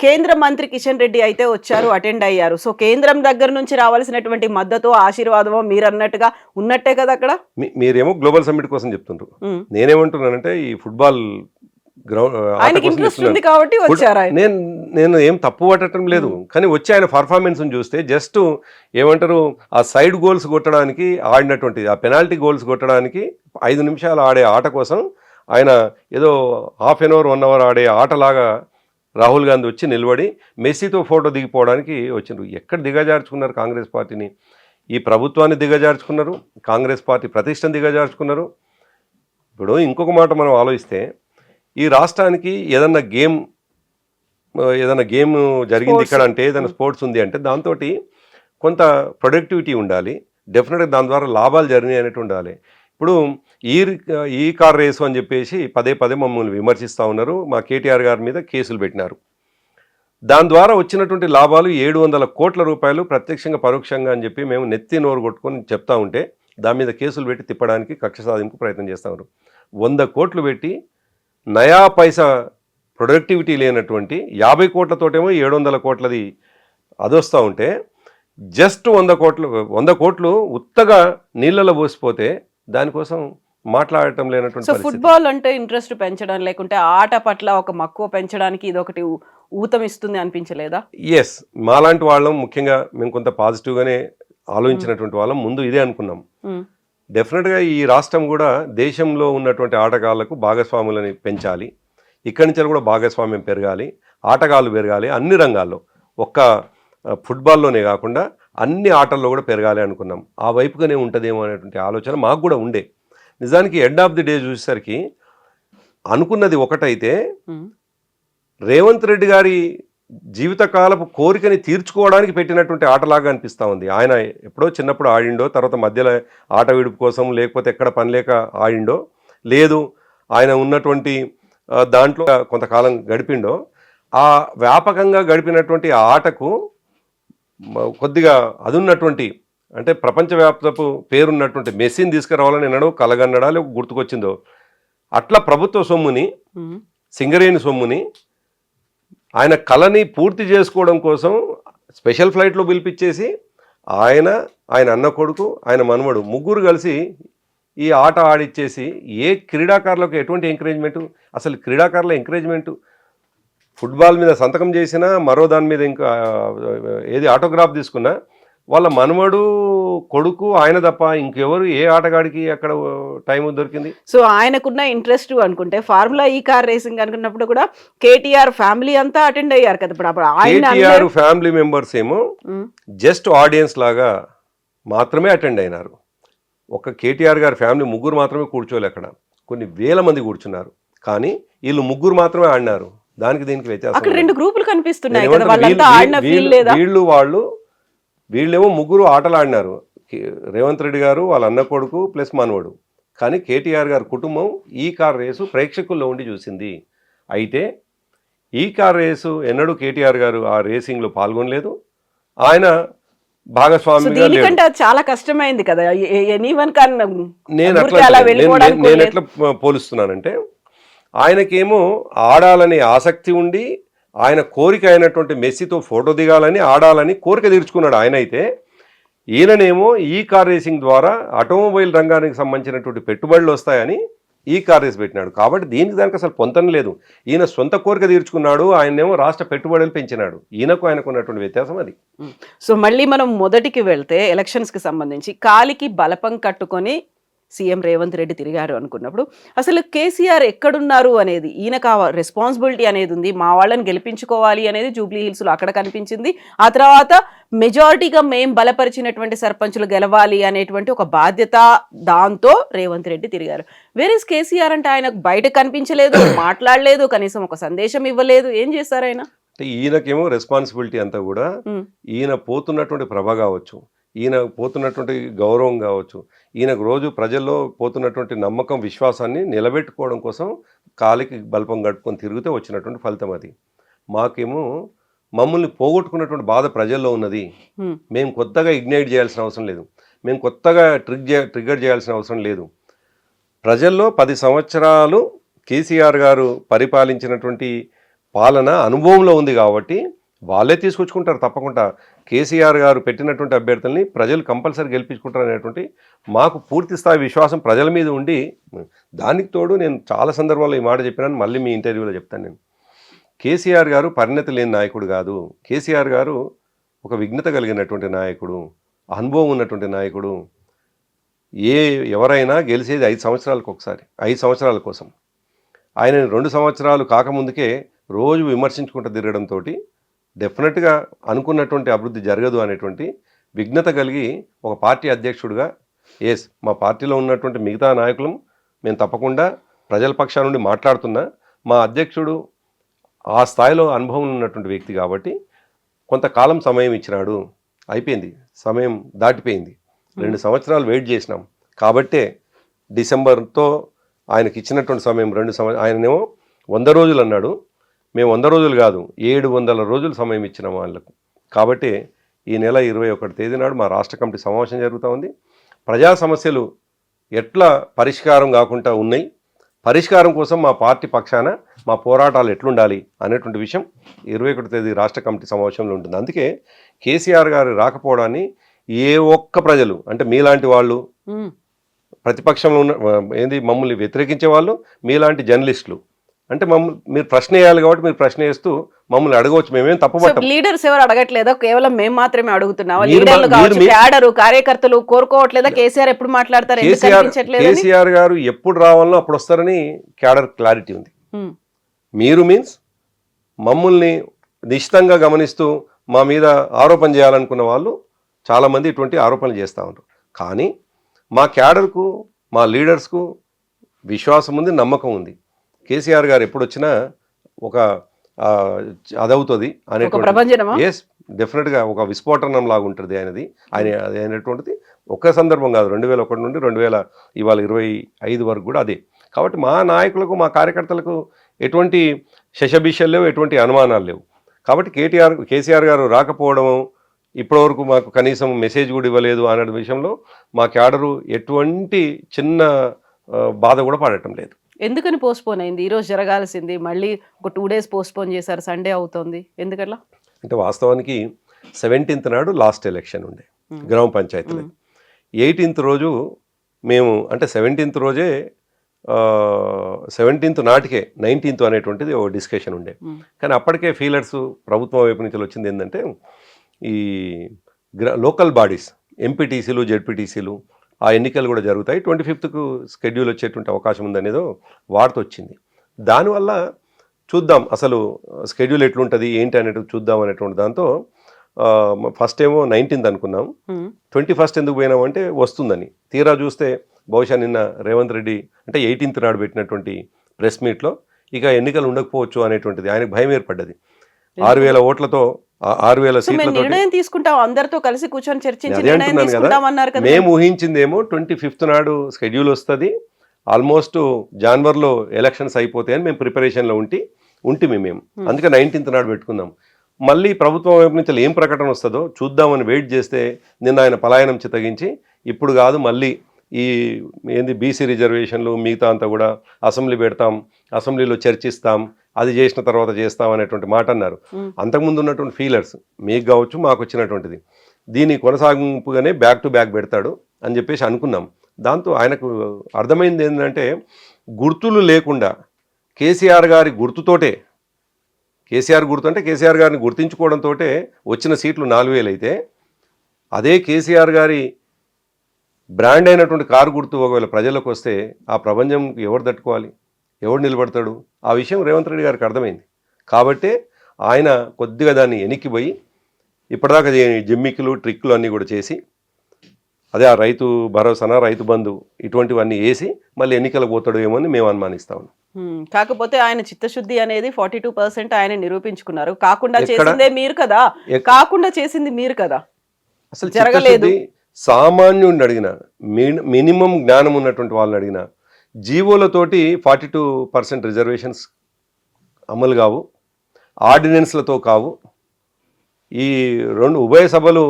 కేంద్ర మంత్రి కిషన్ రెడ్డి అయితే వచ్చారు, అటెండ్ అయ్యారు. సో కేంద్రం దగ్గర నుంచి రావాల్సినటువంటి మద్దతు ఆశీర్వాదమో మీరు అన్నట్టుగా ఉన్నట్టే కదా అక్కడ. మీరేమో గ్లోబల్ సమ్మిట్ కోసం చెప్తుండ్రు, నేనేమంటున్నానంటే ఈ ఫుట్బాల్ నేను ఏం తప్పు పట్టడం లేదు, కానీ వచ్చి ఆయన పర్ఫార్మెన్స్ చూస్తే జస్ట్ ఏమంటారు ఆ సైడ్ గోల్స్ కొట్టడానికి ఆడినటువంటి ఆ పెనాల్టీ గోల్స్ కొట్టడానికి 5 నిమిషాలు ఆడే ఆట కోసం ఆయన ఏదో హాఫ్ అన్ అవర్ 1 అవర్ ఆడే ఆటలాగా రాహుల్ గాంధీ వచ్చి నిలబడి మెస్సీతో ఫోటో దిగిపోవడానికి వచ్చిండ్రు. ఎక్కడ దిగజార్చుకున్నారు కాంగ్రెస్ పార్టీని? ఈ ప్రభుత్వాన్ని దిగజార్చుకున్నారు, కాంగ్రెస్ పార్టీ ప్రతిష్టను దిగజార్చుకున్నారు. ఇప్పుడు ఇంకొక మాట మనం ఆలోచిస్తే ఈ రాష్ట్రానికి ఏదన్నా గేమ్ జరిగింది ఇక్కడ అంటే ఏదైనా స్పోర్ట్స్ ఉంది అంటే దాంతో కొంత ప్రొడక్టివిటీ ఉండాలి, డెఫినెట్గా దాని ద్వారా లాభాలు జరిగినాయి అనేవి ఉండాలి. ఇప్పుడు ఈ కార్ రేసు అని చెప్పేసి పదే మమ్మల్ని విమర్శిస్తూ ఉన్నారు, మా కేటీఆర్ గారి మీద కేసులు పెట్టినారు. దాని ద్వారా వచ్చినటువంటి లాభాలు 700 కోట్ల రూపాయలు ప్రత్యక్షంగా పరోక్షంగా అని చెప్పి మేము నెత్తి నోరు కొట్టుకొని చెప్తా ఉంటే దాని మీద కేసులు పెట్టి తిప్పడానికి కక్ష సాధింపు ప్రయత్నం చేస్తూ ఉన్నారు. 100 కోట్లు పెట్టి నయా పైసా ప్రొడక్టివిటీ లేనటువంటి 50 కోట్లతోటేమో 700 కోట్లది అదొస్తూ ఉంటే జస్ట్ 100 కోట్లు ఉత్తగా నీళ్ళలో పోసిపోతే దానికోసం మాట్లాడటం లేనటువంటి. ఫుట్బాల్ అంటే ఇంట్రెస్ట్ పెంచడం లేకుంటే ఆట పట్ల ఒక మక్కువ పెంచడానికి ఇది ఒకటి ఊతం ఇస్తుంది అనిపించలేదా? ఎస్, మాలాంటి వాళ్ళం ముఖ్యంగా మేము కొంత పాజిటివ్గానే ఆలోచించినటువంటి వాళ్ళం ముందు ఇదే అనుకున్నాం. డెఫినెట్గా ఈ రాష్ట్రం కూడా దేశంలో ఉన్నటువంటి ఆటగాళ్లకు భాగస్వాములని పెంచాలి, ఇక్కడి నుంచి కూడా భాగస్వామ్యం పెరగాలి, ఆటగాళ్ళు పెరగాలి అన్ని రంగాల్లో, ఒక్క ఫుట్బాల్లోనే కాకుండా అన్ని ఆటల్లో కూడా పెరగాలి అనుకున్నాం. ఆ వైపుగానే ఉంటుందేమో అనేటువంటి ఆలోచన మాకు కూడా ఉండే. నిజానికి ఎండ్ ఆఫ్ ది డే చూసేసరికి అనుకున్నది ఒకటైతే రేవంత్ రెడ్డి గారి జీవితకాలపు కోరికని తీర్చుకోవడానికి పెట్టినటువంటి ఆటలాగా అనిపిస్తూ ఉంది. ఆయన ఎప్పుడో చిన్నప్పుడు ఆడిండో, తర్వాత మధ్యలో ఆట విడుపు కోసం లేకపోతే ఎక్కడ పని లేక ఆడిండో, లేదు ఆయన ఉన్నటువంటి దాంట్లో కొంతకాలం గడిపిండో, ఆ వ్యాపకంగా గడిపినటువంటి ఆ ఆటకు కొద్దిగా అదున్నటువంటి అంటే ప్రపంచవ్యాప్తపు పేరున్నటువంటి మెస్సీని తీసుకురావాలని ఎన్నడో కలగన్నడా లేక గుర్తుకొచ్చిందో అట్లా ప్రభుత్వ సొమ్ముని, సింగరేణి సొమ్ముని ఆయన కళని పూర్తి చేసుకోవడం కోసం స్పెషల్ ఫ్లైట్లో పిలిపించేసి ఆయన అన్న కొడుకు ఆయన మనవడు ముగ్గురు కలిసి ఈ ఆట ఆడిచ్చేసి ఏ క్రీడాకారులకు ఎటువంటి ఎంకరేజ్మెంటు, అసలు క్రీడాకారుల ఎంకరేజ్మెంటు ఫుట్బాల్ మీద సంతకం చేసినా మరో దాని మీద ఇంకా ఏది ఆటోగ్రాఫ్ తీసుకున్నా వాళ్ళ మనవడు కొడుకు ఆయన తప్ప ఇంకెవరు ఏ ఆటగాడికి అక్కడ టైం దొరికింది? సో ఆయనకున్న ఇంట్రెస్ట్ అనుకుంటే ఫార్ములా ఈ కార్ రేసింగ్ అనుకున్నప్పుడు కూడా కేటీఆర్ ఫ్యామిలీ అంతా అటెండ్ అయ్యారు కదా. ఇప్పుడు ఆయన కేటీఆర్ ఫ్యామిలీ మెంబర్స్ ఏమో జస్ట్ ఆడియన్స్ లాగా మాత్రమే అటెండ్ అయినారు. ఒక కేటీఆర్ గారి ఫ్యామిలీ ముగ్గురు మాత్రమే కూర్చోలే, అక్కడ కొన్ని వేల మంది కూర్చున్నారు. కానీ వీళ్ళు ముగ్గురు మాత్రమే ఆడినారు. దానికి దీనికి వ్యత్యాసం. అక్కడ రెండు గ్రూపులు కనిపిస్తున్నాయి కదా, వాళ్ళంతా ఆడిన ఫీల్ లేదా? వీళ్ళేమో ముగ్గురు ఆటలు ఆడినారు. రేవంత్ రెడ్డి గారు, వాళ్ళ అన్న కొడుకు ప్లస్ మనవడు. కానీ కేటీఆర్ గారి కుటుంబం ఈ కార్ రేసు ప్రేక్షకుల్లో ఉండి చూసింది. అయితే ఈ కార్ రేసు ఎన్నడూ కేటీఆర్ గారు ఆ రేసింగ్లో పాల్గొనలేదు. ఆయన భాగస్వామిగా దీనికంటే అది చాలా కష్టమైంది కదా. ఎనీవన్ నేను ఎట్లా పోలుస్తున్నానంటే, ఆయనకేమో ఆడాలని ఆసక్తి ఉండి ఆయన కోరిక అయినటువంటి మెస్సీతో ఫోటో దిగాలని ఆడాలని కోరిక తీర్చుకున్నాడు ఆయన. అయితే ఈయననేమో ఈ కార్ రేసింగ్ ద్వారా ఆటోమొబైల్ రంగానికి సంబంధించినటువంటి పెట్టుబడులు వస్తాయని ఈ కార్ రేస్ పెట్టినాడు. కాబట్టి దీనికి దానికి అసలు పొంతన లేదు. ఈయన సొంత కోరిక తీర్చుకున్నాడు, ఆయనేమో రాష్ట్ర పెట్టుబడులు పెంచినాడు. ఆయనకు ఉన్నటువంటి వ్యత్యాసం అది. సో మళ్ళీ మనం మొదటికి వెళ్తే ఎలక్షన్స్కి సంబంధించి కాలికి బలపం కట్టుకొని సీఎం రేవంత్ రెడ్డి తిరిగారు అనుకున్నప్పుడు అసలు కేసీఆర్ ఎక్కడున్నారు అనేది, ఈయనకు ఆ రెస్పాన్సిబిలిటీ అనేది ఉంది. మా వాళ్ళని గెలిపించుకోవాలి అనేది జూబ్లీ హిల్స్లో అక్కడ కనిపించింది. ఆ తర్వాత మెజారిటీగా మేం బలపరిచినటువంటి సర్పంచులు గెలవాలి అనేటువంటి ఒక బాధ్యత, దాంతో రేవంత్ రెడ్డి తిరిగారు. వేరేస్ కేసీఆర్ అంటే ఆయనకు బయట కనిపించలేదు, మాట్లాడలేదు, కనీసం ఒక సందేశం ఇవ్వలేదు. ఏం చేశారు ఆయన? ఈయనకేమో రెస్పాన్సిబిలిటీ అంతా కూడా ఈయన పోతున్నటువంటి ప్రభ కావచ్చు, ఈయన పోతున్నటువంటి గౌరవం కావచ్చు, ఈయనకు రోజు ప్రజల్లో పోతున్నటువంటి నమ్మకం, విశ్వాసాన్ని నిలబెట్టుకోవడం కోసం కాలికి బల్పం కట్టుకొని తిరిగితే వచ్చినటువంటి ఫలితం అది. మాకేమో మమ్మల్ని పోగొట్టుకున్నటువంటి బాధ ప్రజల్లో ఉన్నది. మేము కొత్తగా ఇగ్నైట్ చేయాల్సిన అవసరం లేదు, మేము కొత్తగా ట్రిగ్గర్ చేయాల్సిన అవసరం లేదు. ప్రజల్లో 10 సంవత్సరాలు కేసీఆర్ గారు పరిపాలించినటువంటి పాలన అనుభవంలో ఉంది కాబట్టి వాళ్ళే తీసుకొచ్చుకుంటారు తప్పకుండా. కేసీఆర్ గారు పెట్టినటువంటి అభ్యర్థుల్ని ప్రజలు కంపల్సరీ గెలిపించుకుంటారు అనేటువంటి మాకు పూర్తి స్థాయి విశ్వాసం ప్రజల మీద ఉండి, దానికి తోడు నేను చాలా సందర్భాల్లో ఈ మాట చెప్పినాను, మళ్ళీ మీ ఇంటర్వ్యూలో చెప్తాను. నేను కేసీఆర్ గారు పరిణతి లేని నాయకుడు కాదు. కేసీఆర్ గారు ఒక విఘ్నత కలిగినటువంటి నాయకుడు, అనుభవం ఉన్నటువంటి నాయకుడు. ఎవరైనా గెలిచేది 5 సంవత్సరాలకు ఒకసారి, 5 సంవత్సరాల కోసం. ఆయన 2 సంవత్సరాలు కాకముందుకే రోజు విమర్శించుకుంటూ తిరగడంతో డెఫినెట్గా అనుకున్నటువంటి అభివృద్ధి జరగదు అనేటువంటి విఘ్నత కలిగి ఒక పార్టీ అధ్యక్షుడిగా, మా పార్టీలో ఉన్నటువంటి మిగతా నాయకులం మేము తప్పకుండా ప్రజల పక్షాల నుండి మాట్లాడుతున్నా, మా అధ్యక్షుడు ఆ స్థాయిలో అనుభవం ఉన్నటువంటి వ్యక్తి కాబట్టి కొంతకాలం సమయం ఇచ్చినాడు. అయిపోయింది, సమయం దాటిపోయింది. 2 సంవత్సరాలు వెయిట్ చేసినాం కాబట్టే డిసెంబర్తో ఆయనకి ఇచ్చినటువంటి సమయం 2 సంవత్సరాలు. ఆయననేమో 100 రోజులు అన్నాడు, మేము 100 రోజులు కాదు 700 రోజులు సమయం ఇచ్చినాం వాళ్ళకు. కాబట్టి ఈ నెల 21 తేదీ నాడు మా రాష్ట్ర కమిటీ సమావేశం జరుగుతూ ఉంది. ప్రజా సమస్యలు ఎట్లా పరిష్కారం కాకుండా ఉన్నాయి, పరిష్కారం కోసం మా పార్టీ పక్షాన మా పోరాటాలు ఎట్లుండాలి అనేటువంటి విషయం 21 తేదీ రాష్ట్ర కమిటీ సమావేశంలో ఉంటుంది. అందుకే కేసీఆర్ గారు రాకపోవడాన్ని ఏ ఒక్క ప్రజలు, అంటే మీలాంటి వాళ్ళు, ప్రతిపక్షంలో ఉన్న మమ్మల్ని వ్యతిరేకించే వాళ్ళు, మీలాంటి జర్నలిస్టులు, అంటే మీరు ప్రశ్న వేయాలి కాబట్టి మీరు ప్రశ్న వేస్తూ మమ్మల్ని అడగవచ్చు, మేమేం తప్పబట్టాం. లీడర్స్ ఎవరు అడగట్లేదా, కేవలం మేము మాత్రమే అడుగుతున్నాం? లీడర్లు కావచ్చు, క్యాడరు, కార్యకర్తలు కోరుకోవట్లేదా కేసీఆర్ ఎప్పుడు మాట్లాడతారు? కేసీఆర్ గారు ఎప్పుడు రావాలో అప్పుడు వస్తారని క్యాడర్ క్లారిటీ ఉంది. మీరు మీన్స్ మమ్మల్ని నిశ్చితంగా గమనిస్తూ మా మీద ఆరోపణ చేయాలనుకున్న వాళ్ళు చాలామంది ఇటువంటి ఆరోపణలు చేస్తూ ఉంటారు. కానీ మా క్యాడర్కు, మా లీడర్స్కు విశ్వాసం ఉంది, నమ్మకం ఉంది. కేసీఆర్ గారు ఎప్పుడు వచ్చినా ఒక అదవుతుంది అనేటువంటి డెఫినెట్గా ఒక విస్ఫోటనం లాగా ఉంటుంది ఆయనది. అయినటువంటిది ఒక్క సందర్భం కాదు, 2001 నుండి 2025 వరకు కూడా అదే. కాబట్టి మా నాయకులకు, మా కార్యకర్తలకు ఎటువంటి శశభిషలు లేవు, ఎటువంటి అనుమానాలు లేవు. కాబట్టి కేసీఆర్ గారు రాకపోవడం, ఇప్పటివరకు మాకు కనీసం మెసేజ్ కూడా ఇవ్వలేదు అనే విషయంలో మా క్యాడరు ఎటువంటి చిన్న బాధ కూడా పడటం లేదు. ఎందుకని పోస్ట్పోన్ అయింది? ఈరోజు జరగాల్సింది మళ్ళీ ఒక 2 days పోస్ట్పోన్ చేశారు, సండే అవుతుంది, ఎందుకట్లా? అంటే వాస్తవానికి 17th నాడు లాస్ట్ ఎలక్షన్ ఉండే గ్రామ పంచాయతీలో. 18th రోజు మేము, అంటే 17th రోజే 17th నాటికే 19th అనేటువంటిది ఒక డిస్కషన్ ఉండే. కానీ అప్పటికే ఫీలర్స్ ప్రభుత్వం వైపు నుంచి వచ్చింది ఏంటంటే, ఈ లోకల్ బాడీస్ ఎంపీటీసీలు జెడ్పీటీసీలు ఆ ఎన్నికలు కూడా జరుగుతాయి. 25కు షెడ్యూల్ వచ్చేటువంటి అవకాశం ఉందనేదో వార్త వచ్చింది. దానివల్ల చూద్దాం అసలు షెడ్యూల్ ఎట్లుంటుంది ఏంటి అనేటువంటి చూద్దాం అనేటువంటి దాంతో ఫస్ట్ ఏమో 19th అనుకున్నాం. 21st ఎందుకు పోయినామంటే వస్తుందని. తీరా చూస్తే బహుశా నిన్న రేవంత్ రెడ్డి అంటే 18th నాడు పెట్టినటువంటి ప్రెస్ మీట్లో ఇక ఎన్నికలు ఉండకపోవచ్చు అనేటువంటిది ఆయనకు భయం ఏర్పడ్డది. 6,000 ఓట్లతో 6,000 సీట్లతో నిర్ణయం తీసుకుంటాం అందరితో కలిసి కూర్చొని చర్చించి అదే నిర్ణయం అంటున్నాను కదా. తీసుకుంటామన్నారు కదా. మేము ఊహించిందేమో 25th నాడు షెడ్యూల్ వస్తుంది, ఆల్మోస్ట్ జనవరిలో ఎలక్షన్స్ అయిపోతాయని మేము ప్రిపరేషన్లో ఉంటిమి మేము. అందుకే 19th నాడు పెట్టుకుందాం. మళ్ళీ ప్రభుత్వం వైపు నుంచి ఏం ప్రకటన వస్తుందో చూద్దామని వెయిట్ చేస్తే నిన్న ఆయన పలాయనం చిత్తగించి ఇప్పుడు కాదు మళ్ళీ ఈ ఏంది బీసీ రిజర్వేషన్లు మిగతా అంతా కూడా అసెంబ్లీ పెడతాం, అసెంబ్లీలో చర్చిస్తాం, అది చేసిన తర్వాత చేస్తాం అనేటువంటి మాట అన్నారు. అంతకుముందు ఉన్నటువంటి ఫీలర్స్ మీకు కావచ్చు మాకు వచ్చినటువంటిది దీని కొనసాగింపుగానే బ్యాక్ టు బ్యాక్ పెడతాడు అని చెప్పేసి అనుకున్నాం. దాంతో ఆయనకు అర్థమైంది ఏంటంటే గుర్తులు లేకుండా కేసీఆర్ గారి గుర్తుతోటే, కేసీఆర్ గుర్తు అంటే కేసీఆర్ గారిని గుర్తించుకోవడంతో వచ్చిన సీట్లు 4,000 అయితే అదే కేసీఆర్ గారి బ్రాండ్ అయినటువంటి కారు గుర్తు ఒకవేళ ప్రజలకు వస్తే ఆ ప్రపంచం ఎవరు తట్టుకోవాలి, ఎవడు నిలబడతాడు? ఆ విషయం రేవంత్ రెడ్డి గారికి అర్థమైంది. కాబట్టే ఆయన కొద్దిగా దాన్ని వెనక్కిపోయి ఇప్పటిదాకా జిమ్మికులు ట్రిక్కులు అన్నీ కూడా చేసి అదే ఆ రైతు భరోసానా రైతు బంధు ఇటువంటివన్నీ వేసి మళ్ళీ ఎన్నికలకు పోతాడు ఏమో అని మేము అనుమానిస్తా ఉన్నాం. కాకపోతే ఆయన చిత్తశుద్ధి అనేది 42% ఆయన నిరూపించుకున్నారు. కాకుండా చేసిందే మీరు కదా, కాకుండా చేసింది మీరు కదా, అసలు జరగలేదు. సామాన్యుడిని అడిగిన మినిమం జ్ఞానం ఉన్నటువంటి వాళ్ళని అడిగిన జీవోలతోటి 42% రిజర్వేషన్స్ అమలు కావు, ఆర్డినెన్స్లతో కావు. ఈ రెండు ఉభయ సభలు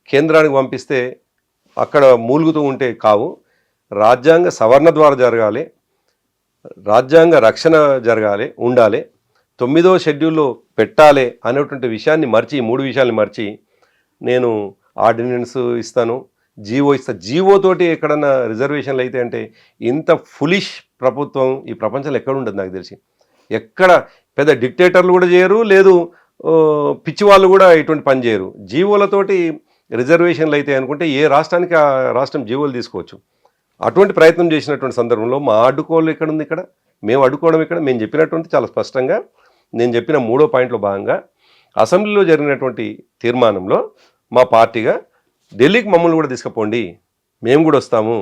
కేంద్రానికి పంపిస్తే అక్కడ మూలుగుతూ ఉంటే కావు. రాజ్యాంగ సవరణ ద్వారా జరగాలి, రాజ్యాంగ రక్షణ జరగాలి, ఉండాలి, 9వ షెడ్యూల్లో పెట్టాలి అనేటువంటి విషయాన్ని మర్చి, 3 విషయాన్ని మర్చి నేను ఆర్డినెన్స్ ఇస్తాను, జీవో ఇస్తా, జీవోతోటి ఎక్కడన్నా రిజర్వేషన్లు అయితే అంటే ఇంత ఫులిష్ ప్రభుత్వం ఈ ప్రపంచంలో ఎక్కడ ఉండదు నాకు తెలిసి. ఎక్కడ పెద్ద డిక్టేటర్లు కూడా చేయరు, లేదు పిచ్చి వాళ్ళు కూడా ఇటువంటి పని చేయరు. జీవోలతోటి రిజర్వేషన్లు అయితే అనుకుంటే ఏ రాష్ట్రానికి ఆ రాష్ట్రం జీవోలు తీసుకోవచ్చు. అటువంటి ప్రయత్నం చేసినటువంటి సందర్భంలో మా అడ్డుకోవడం ఎక్కడ ఉంది? ఇక్కడ మేము అడ్డుకోవడం ఇక్కడ. మేము చెప్పినటువంటి చాలా స్పష్టంగా నేను చెప్పిన 3వ పాయింట్లో భాగంగా అసెంబ్లీలో జరిగినటువంటి తీర్మానంలో మా పార్టీగా ఢిల్లీకి మమ్మల్ని కూడా తీసుకుపోండి, మేము కూడా వస్తాము,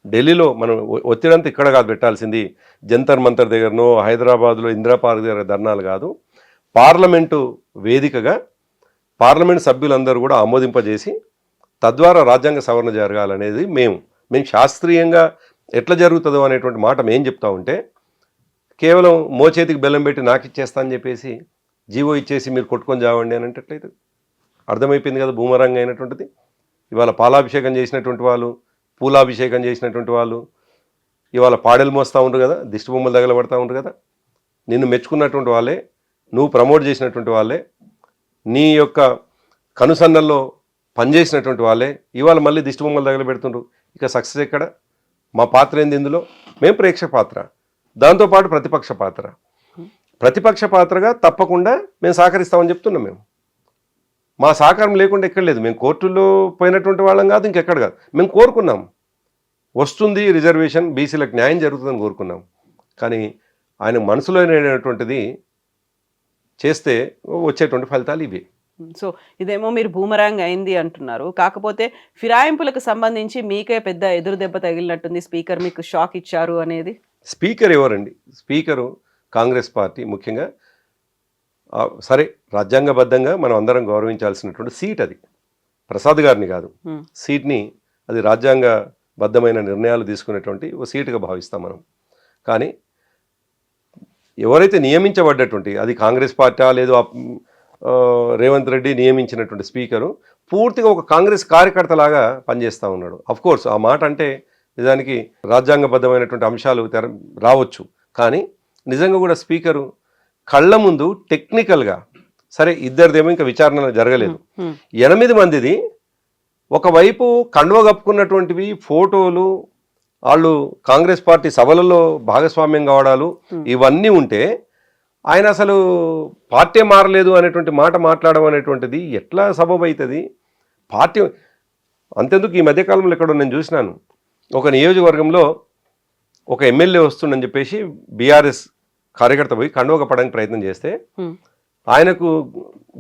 ఢిల్లీలో మనం ఒత్తిడంతా ఇక్కడ కాదు పెట్టాల్సింది, జంతర్ మంతర్ దగ్గరనో హైదరాబాద్లో ఇందిరా పార్క్ దగ్గర ధర్నాలు కాదు, పార్లమెంటు వేదికగా పార్లమెంట్ సభ్యులందరూ కూడా ఆమోదింపజేసి తద్వారా రాజ్యాంగ సవరణ జరగాలనేది మేము శాస్త్రీయంగా ఎట్లా జరుగుతుందో అనేటువంటి మాట మేము చెప్తా ఉంటే కేవలం మోచేతికి బెల్లం పెట్టి నాకు ఇచ్చేస్తా అని చెప్పేసి జీవో ఇచ్చేసి మీరు కొట్టుకొని చావండి అని అంటట్లయితే అర్థమైపోయింది కదా భూమరంగా అయినటువంటిది. ఇవాళ పాలాభిషేకం చేసినటువంటి వాళ్ళు, పూలాభిషేకం చేసినటువంటి వాళ్ళు ఇవాళ పాడెలు మోస్తూ ఉంటారు కదా, దిష్టి బొమ్మలు తగలబడతా ఉంటారు కదా. నిన్ను మెచ్చుకున్నటువంటి వాళ్ళే, నువ్వు ప్రమోట్ చేసినటువంటి వాళ్ళే, నీ యొక్క కనుసన్నల్లో పనిచేసినటువంటి వాళ్ళే ఇవాళ మళ్ళీ దిష్టి బొమ్మలు తగలబెడుతుండ్రు. ఇక సక్సెస్ ఎక్కడ? మా పాత్ర ఏంది ఇందులో? మేము ప్రేక్షక పాత్ర, దాంతోపాటు ప్రతిపక్ష పాత్ర. ప్రతిపక్ష పాత్రగా తప్పకుండా మేము సహకరిస్తామని చెప్తున్నాం. మేము మా సహకారం లేకుండా ఎక్కడ లేదు. మేము కోర్టుల్లో పోయినటువంటి వాళ్ళం కాదు, ఇంకెక్కడ కాదు. మేము కోరుకున్నాం వస్తుంది రిజర్వేషన్, బీసీలకు న్యాయం జరుగుతుందని కోరుకున్నాం. కానీ ఆయన మనసులో అయినటువంటిది చేస్తే వచ్చేటువంటి ఫలితాలు ఇవి. సో ఇదేమో మీరు బూమరాంగ్ అయింది అంటున్నారు. కాకపోతే ఫిరాయింపులకు సంబంధించి మీకే పెద్ద ఎదురు దెబ్బ తగిలినట్టుంది, స్పీకర్ మీకు షాక్ ఇచ్చారు అనేది. స్పీకర్ ఎవరండి? స్పీకరు కాంగ్రెస్ పార్టీ ముఖ్యంగా సరే రాజ్యాంగబద్ధంగా మనం అందరం గౌరవించాల్సినటువంటి సీట్ అది. ప్రసాద్ గారిని కాదు, సీట్ని అది రాజ్యాంగబద్ధమైన నిర్ణయాలు తీసుకునేటువంటి ఓ సీటుగా భావిస్తాం మనం. కానీ ఎవరైతే నియమించబడ్డటువంటి అది కాంగ్రెస్ పార్టీ లేదు రేవంత్ రెడ్డి నియమించినటువంటి స్పీకరు పూర్తిగా ఒక కాంగ్రెస్ కార్యకర్తలాగా పనిచేస్తూ ఉన్నాడు. అఫ్కోర్స్ ఆ మాట అంటే నిజానికి రాజ్యాంగబద్ధమైనటువంటి అంశాలు రావచ్చు, కానీ నిజంగా కూడా స్పీకరు కళ్ళ ముందు టెక్నికల్గా సరే ఇద్దరిదేమో ఇంకా విచారణ జరగలేదు, 8 మందిది ఒకవైపు కండువ కప్పుకున్నటువంటివి ఫోటోలు, వాళ్ళు కాంగ్రెస్ పార్టీ సభలలో భాగస్వామ్యం కావడాలు ఇవన్నీ ఉంటే ఆయన అసలు పార్టీ మారలేదు అనేటువంటి మాట మాట్లాడడం అనేటువంటిది ఎట్లా సబబు అవుతుంది? పార్టీ అంతెందుకు ఈ మధ్యకాలంలో ఎక్కడో నేను చూసినాను, ఒక నియోజకవర్గంలో ఒక ఎమ్మెల్యే వస్తుండని చెప్పేసి బీఆర్ఎస్ కార్యకర్త పోయి కండువ కప్పడానికి ప్రయత్నం చేస్తే ఆయనకు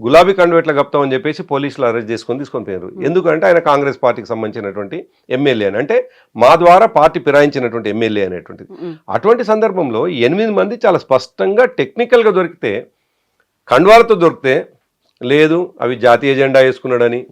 గులాబీ కండువ ఎట్లా కప్తామని చెప్పేసి పోలీసులు అరెస్ట్ తీసుకొని పోయారు. ఎందుకంటే ఆయన కాంగ్రెస్ పార్టీకి సంబంధించినటువంటి ఎమ్మెల్యే అని, అంటే మా ద్వారా పార్టీ ఫిరాయించినటువంటి ఎమ్మెల్యే అనేటువంటిది. అటువంటి సందర్భంలో 8 మంది చాలా స్పష్టంగా టెక్నికల్గా దొరికితే, కండువాలతో దొరికితే లేదు అవి జాతీయ జెండా వేసుకున్నాడని,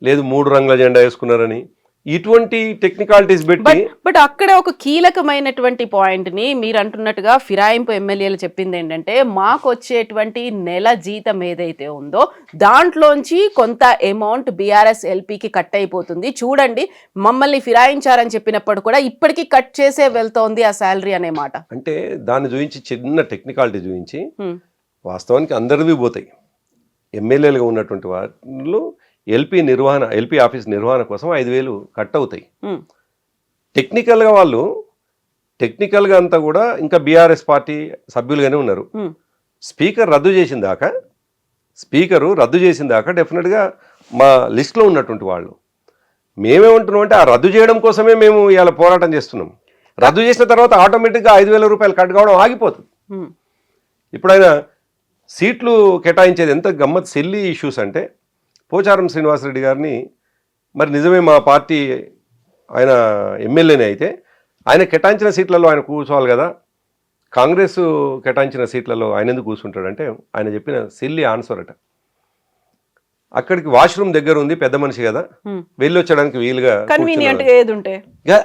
లేదు 3 రంగుల జెండా వేసుకున్నారని, ఇటువంటి టెక్నికాలిటీస్ పెట్టి. బట్ అక్కడ ఒక కీలకమైనటువంటి పాయింట్ ని మీరు అంటున్నట్టుగా ఫిరాయింపు ఎమ్మెల్యేలు చెప్పింది ఏంటంటే, మాకు వచ్చేటువంటి నెల జీతం ఏదైతే ఉందో దాంట్లోంచి కొంత అమౌంట్ బీఆర్ఎస్ ఎల్పీకి కట్ అయిపోతుంది, చూడండి మమ్మల్ని ఫిరాయించారని చెప్పినప్పుడు కూడా ఇప్పటికీ కట్ చేసే వెళ్తోంది ఆ శాలరీ అనే మాట. అంటే దాన్ని చూపించి చిన్న టెక్నికాలిటీ చూపించి వాస్తవానికి అందరివి పోతాయి. ఎమ్మెల్యేలుగా ఉన్నటువంటి వాళ్ళు ఎల్పీ ఆఫీస్ నిర్వహణ కోసం 5,000 కట్ అవుతాయి. టెక్నికల్గా అంతా కూడా ఇంకా బీఆర్ఎస్ పార్టీ సభ్యులుగానే ఉన్నారు. స్పీకరు రద్దు చేసిన దాకా డెఫినెట్గా మా లిస్ట్లో ఉన్నటువంటి వాళ్ళు మేమేమంటున్నాం అంటే, ఆ రద్దు చేయడం కోసమే మేము ఇవాళ పోరాటం చేస్తున్నాం. రద్దు చేసిన తర్వాత ఆటోమేటిక్గా 5,000 రూపాయలు కట్ కావడం ఆగిపోతుంది. ఇప్పుడు ఆయన సీట్లు కేటాయించేది ఎంత గమ్మత్ సెల్లి ఇష్యూస్ అంటే, పోచారం శ్రీనివాసరెడ్డి గారిని మరి నిజమే మా పార్టీ ఆయన ఎమ్మెల్యేనే అయితే ఆయన కేటాయించిన సీట్లలో ఆయన కూర్చోవాలి కదా, కాంగ్రెస్ కేటాయించిన సీట్లలో ఆయన ఎందుకు కూర్చుంటాడంటే, ఆయన చెప్పిన సిల్లీ ఆన్సర్ అట. అక్కడికి వాష్రూమ్ దగ్గర ఉంది, పెద్ద మనిషి కదా, వెళ్ళి వచ్చడానికి వీలుగా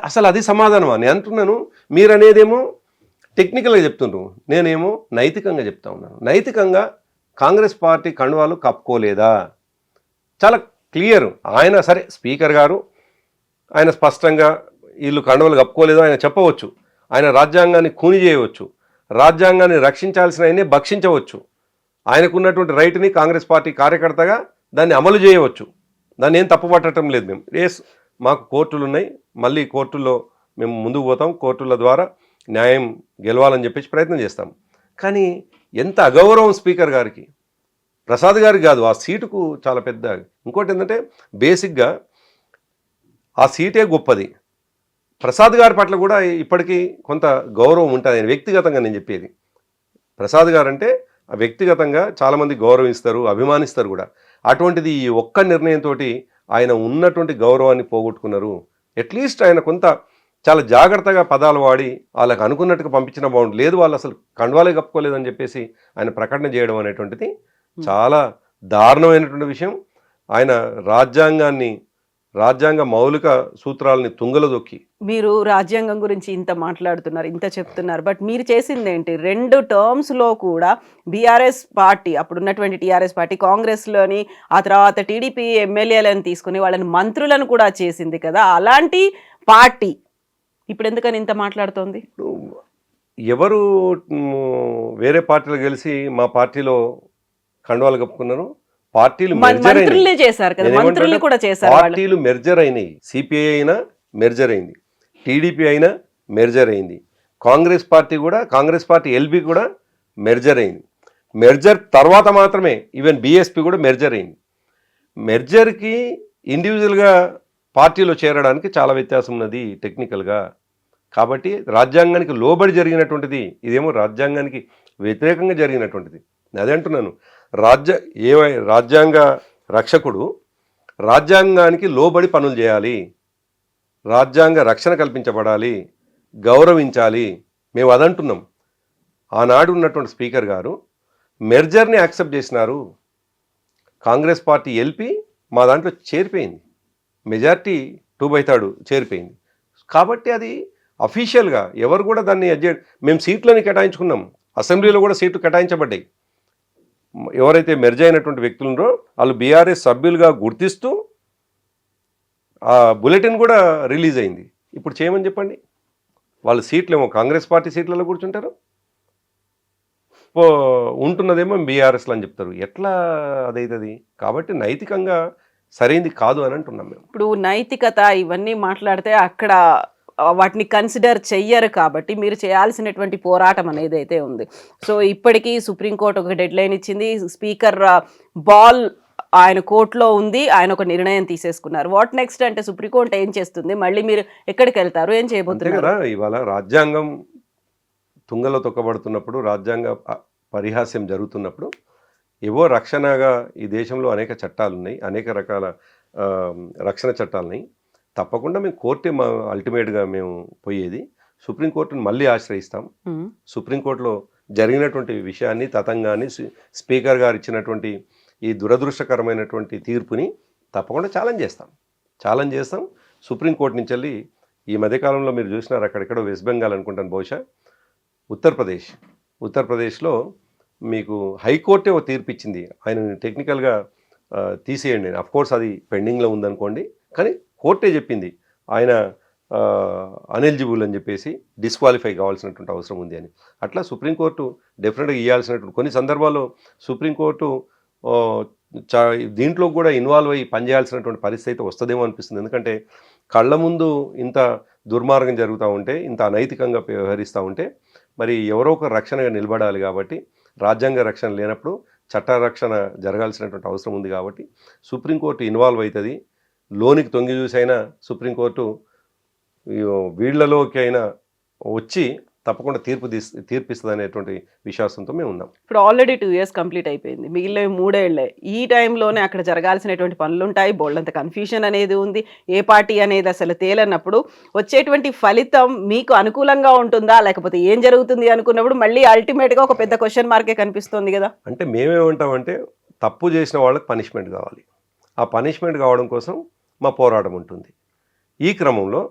అసలు అది సమాధానమా నేను అంటున్నాను. మీరు అనేదేమో టెక్నికల్గా చెప్తుండ్రు, నేనేమో నైతికంగా చెప్తా ఉన్నాను. నైతికంగా కాంగ్రెస్ పార్టీ కండువాలు కప్పుకోలేదా? చాలా క్లియర్. ఆయన సరే స్పీకర్ గారు ఆయన స్పష్టంగా వీళ్ళు కండువలు కప్పుకోలేదు ఆయన చెప్పవచ్చు. ఆయన రాజ్యాంగాన్ని ఖూని చేయవచ్చు, రాజ్యాంగాన్ని రక్షించాల్సిన ఆయన్ని భక్షించవచ్చు. ఆయనకున్నటువంటి రైట్ని కాంగ్రెస్ పార్టీ కార్యకర్తగా దాన్ని అమలు చేయవచ్చు. దాన్ని ఏం తప్పు పట్టడం లేదు. మేము మాకు కోర్టులు ఉన్నాయి, మళ్ళీ కోర్టుల్లో మేము ముందుకు పోతాం, కోర్టుల ద్వారా న్యాయం గెలవాలని చెప్పేసి ప్రయత్నం చేస్తాం. కానీ ఎంత అగౌరవం స్పీకర్ గారికి, ప్రసాద్ గారికి కాదు, ఆ సీటుకు చాలా పెద్ద. ఇంకోటి ఏంటంటే, బేసిక్గా ఆ సీటే గొప్పది. ప్రసాద్ గారి పట్ల కూడా ఇప్పటికీ కొంత గౌరవం ఉంటుంది. ఆయన వ్యక్తిగతంగా నేను చెప్పేది, ప్రసాద్ గారు అంటే వ్యక్తిగతంగా చాలామంది గౌరవిస్తారు, అభిమానిస్తారు కూడా. అటువంటిది ఈ ఒక్క నిర్ణయంతో ఆయన ఉన్నటువంటి గౌరవాన్ని పోగొట్టుకున్నారు. అట్లీస్ట్ ఆయన కొంత చాలా జాగ్రత్తగా పదాలు వాడి వాళ్ళకి అనుకున్నట్టుగా పంపించిన బాగుండు. లేదు వాళ్ళు అసలు కండువాలే కప్పుకోలేదని చెప్పేసి ఆయన ప్రకటన చేయడం అనేటువంటిది చాలా దారుణమైనటువంటి విషయం. ఆయన రాజ్యాంగ మౌలిక సూత్రాలని తుంగలో దొక్కి. మీరు రాజ్యాంగం గురించి ఇంత మాట్లాడుతున్నారు, ఇంత చెప్తున్నారు, బట్ మీరు చేసింది ఏంటి? 2 టర్మ్స్లో కూడా బీఆర్ఎస్ పార్టీ, అప్పుడున్నటువంటి టీఆర్ఎస్ పార్టీ కాంగ్రెస్లోని, ఆ తర్వాత టీడీపీ ఎమ్మెల్యేలను తీసుకుని వాళ్ళని మంత్రులను కూడా చేసింది కదా. అలాంటి పార్టీ ఇప్పుడు ఎందుకని ఇంత మాట్లాడుతోంది? ఎవరు వేరే పార్టీలు గెలిచి మా పార్టీలో కండువాలు కప్పుకున్నారు? పార్టీలు మెర్జర్ అయినాయి. సిపిఐ అయినా మెర్జర్ అయింది, టీడీపీ అయినా మెర్జర్ అయింది, కాంగ్రెస్ పార్టీ ఎల్బీ కూడా మెర్జర్ అయింది. మెర్జర్ తర్వాత మాత్రమే ఈవెన్ బీఎస్పీ కూడా మెర్జర్ అయింది. మెర్జర్కి ఇండివిజువల్గా పార్టీలో చేరడానికి చాలా వ్యత్యాసం ఉన్నది టెక్నికల్గా. కాబట్టి రాజ్యాంగానికి లోబడి జరిగినటువంటిది, ఇదేమో రాజ్యాంగానికి వ్యతిరేకంగా జరిగినటువంటిది. అదే అంటున్నాను, రాజ్యాంగ రక్షకుడు రాజ్యాంగానికి లోబడి పనులు చేయాలి, రాజ్యాంగ రక్షణ కల్పించబడాలి, గౌరవించాలి. మేము అదంటున్నాం. ఆనాడు ఉన్నటువంటి స్పీకర్ గారు మెర్జర్ని యాక్సెప్ట్ చేసినారు. కాంగ్రెస్ పార్టీ ఎల్పీ మా దాంట్లో చేరిపోయింది, మెజార్టీ 2/3 చేరిపోయింది. కాబట్టి అది అఫీషియల్గా ఎవరు కూడా దాన్ని మేము సీట్లని కేటాయించుకున్నాం, అసెంబ్లీలో కూడా సీట్లు కేటాయించబడ్డాయి. ఎవరైతే మెర్జ్ అయినటువంటి వ్యక్తులు ఉన్నారో వాళ్ళు బీఆర్ఎస్ సభ్యులుగా గుర్తిస్తూ ఆ బులెటిన్ కూడా రిలీజ్ అయింది. ఇప్పుడు చేయమని చెప్పండి, వాళ్ళ సీట్లేమో కాంగ్రెస్ పార్టీ సీట్లలో కూర్చుంటారు, ఉంటున్నదేమో బీఆర్ఎస్లో అని చెప్తారు. ఎట్లా అదైతుంది? కాబట్టి నైతికంగా సరైనది కాదు అని అంటున్నాం మేము. ఇప్పుడు నైతికత ఇవన్నీ మాట్లాడితే అక్కడ వాటిని కన్సిడర్ చెయ్యరు. కాబట్టి మీరు చేయాల్సినటువంటి పోరాటం అనేది అయితే ఉంది. సో ఇప్పటికీ సుప్రీంకోర్టు ఒక డెడ్ లైన్ ఇచ్చింది. స్పీకర్ బాల్ ఆయన కోర్టులో ఉంది, ఆయన ఒక నిర్ణయం తీసేసుకున్నారు. వాట్ నెక్స్ట్ అంటే సుప్రీంకోర్టు ఏం చేస్తుంది? మళ్ళీ మీరు ఎక్కడికి వెళ్తారు? ఏం అంతే చేయబోతున్నారు? కదా, ఇవాళ రాజ్యాంగం తుంగలో తొక్కబడుతున్నప్పుడు, రాజ్యాంగ పరిహాస్యం జరుగుతున్నప్పుడు ఏవో రక్షణగా ఈ దేశంలో అనేక చట్టాలు ఉన్నాయి, అనేక రకాల ఆ, రక్షణ చట్టాలు ఉన్నాయి. తప్పకుండా మేము కోర్టే మా అల్టిమేట్గా మేము పోయేది. సుప్రీంకోర్టును మళ్ళీ ఆశ్రయిస్తాం. ఉమ్. సుప్రీంకోర్టులో జరిగినటువంటి విషయాన్ని, తతంగాన్ని, స్పీకర్ గారు ఇచ్చినటువంటి ఈ దురదృష్టకరమైనటువంటి తీర్పుని తప్పకుండా ఛాలెంజ్ చేస్తాం. సుప్రీంకోర్టు నుంచి వెళ్ళి ఈ మధ్యకాలంలో మీరు చూసినారు, అక్కడెక్కడో వెస్ట్ బెంగాల్ అనుకుంటాను, బహుశా ఉత్తరప్రదేశ్లో మీకు హైకోర్టే ఒక తీర్పు ఇచ్చింది, ఆయన టెక్నికల్గా తీసేయండి. అఫ్కోర్స్ అది పెండింగ్లో ఉందనుకోండి, కానీ కోర్టే చెప్పింది ఆయన అనెలిజిబుల్ అని చెప్పేసి డిస్క్వాలిఫై కావాల్సినటువంటి అవసరం ఉంది అని. అట్లా సుప్రీంకోర్టు డెఫినెట్గా ఇవ్వాల్సినటువంటి కొన్ని సందర్భాల్లో సుప్రీంకోర్టు దీంట్లో కూడా ఇన్వాల్వ్ అయ్యి పనిచేయాల్సినటువంటి పరిస్థితి వస్తుందేమో అనిపిస్తుంది. ఎందుకంటే కళ్ళ ముందు ఇంత దుర్మార్గం జరుగుతూ ఉంటే, ఇంత అనైతికంగా వ్యవహరిస్తూ ఉంటే మరి ఎవరో ఒక రక్షణగా నిలబడాలి. కాబట్టి రాజ్యాంగ రక్షణ లేనప్పుడు చట్ట రక్షణ జరగాల్సినటువంటి అవసరం ఉంది. కాబట్టి సుప్రీంకోర్టు ఇన్వాల్వ్ అవుతుంది. లోనికి తొంగి చూసైనా సుప్రీంకోర్టు వీళ్లలోకి అయినా వచ్చి తప్పకుండా తీర్పిస్తుంది అనేటువంటి విశ్వాసంతో మేము ఉన్నాం. ఇప్పుడు ఆల్రెడీ 2 years కంప్లీట్ అయిపోయింది, మిగిలిన 3 ఏళ్లే. ఈ టైంలోనే అక్కడ జరగాల్సినటువంటి పనులు ఉంటాయి, బోల్డంత కన్ఫ్యూషన్ అనేది ఉంది, ఏ పార్టీ అనేది అసలు తేలన్నప్పుడు వచ్చేటువంటి ఫలితం మీకు అనుకూలంగా ఉంటుందా, లేకపోతే ఏం జరుగుతుంది అనుకున్నప్పుడు మళ్ళీ అల్టిమేట్గా ఒక పెద్ద క్వశ్చన్ మార్కే కనిపిస్తుంది కదా. అంటే మేమేమంటామంటే తప్పు చేసిన వాళ్ళకి పనిష్మెంట్ కావాలి. ఆ పనిష్మెంట్ కావడం కోసం మా పోరాటం ఉంటుంది. ఈ క్రమంలో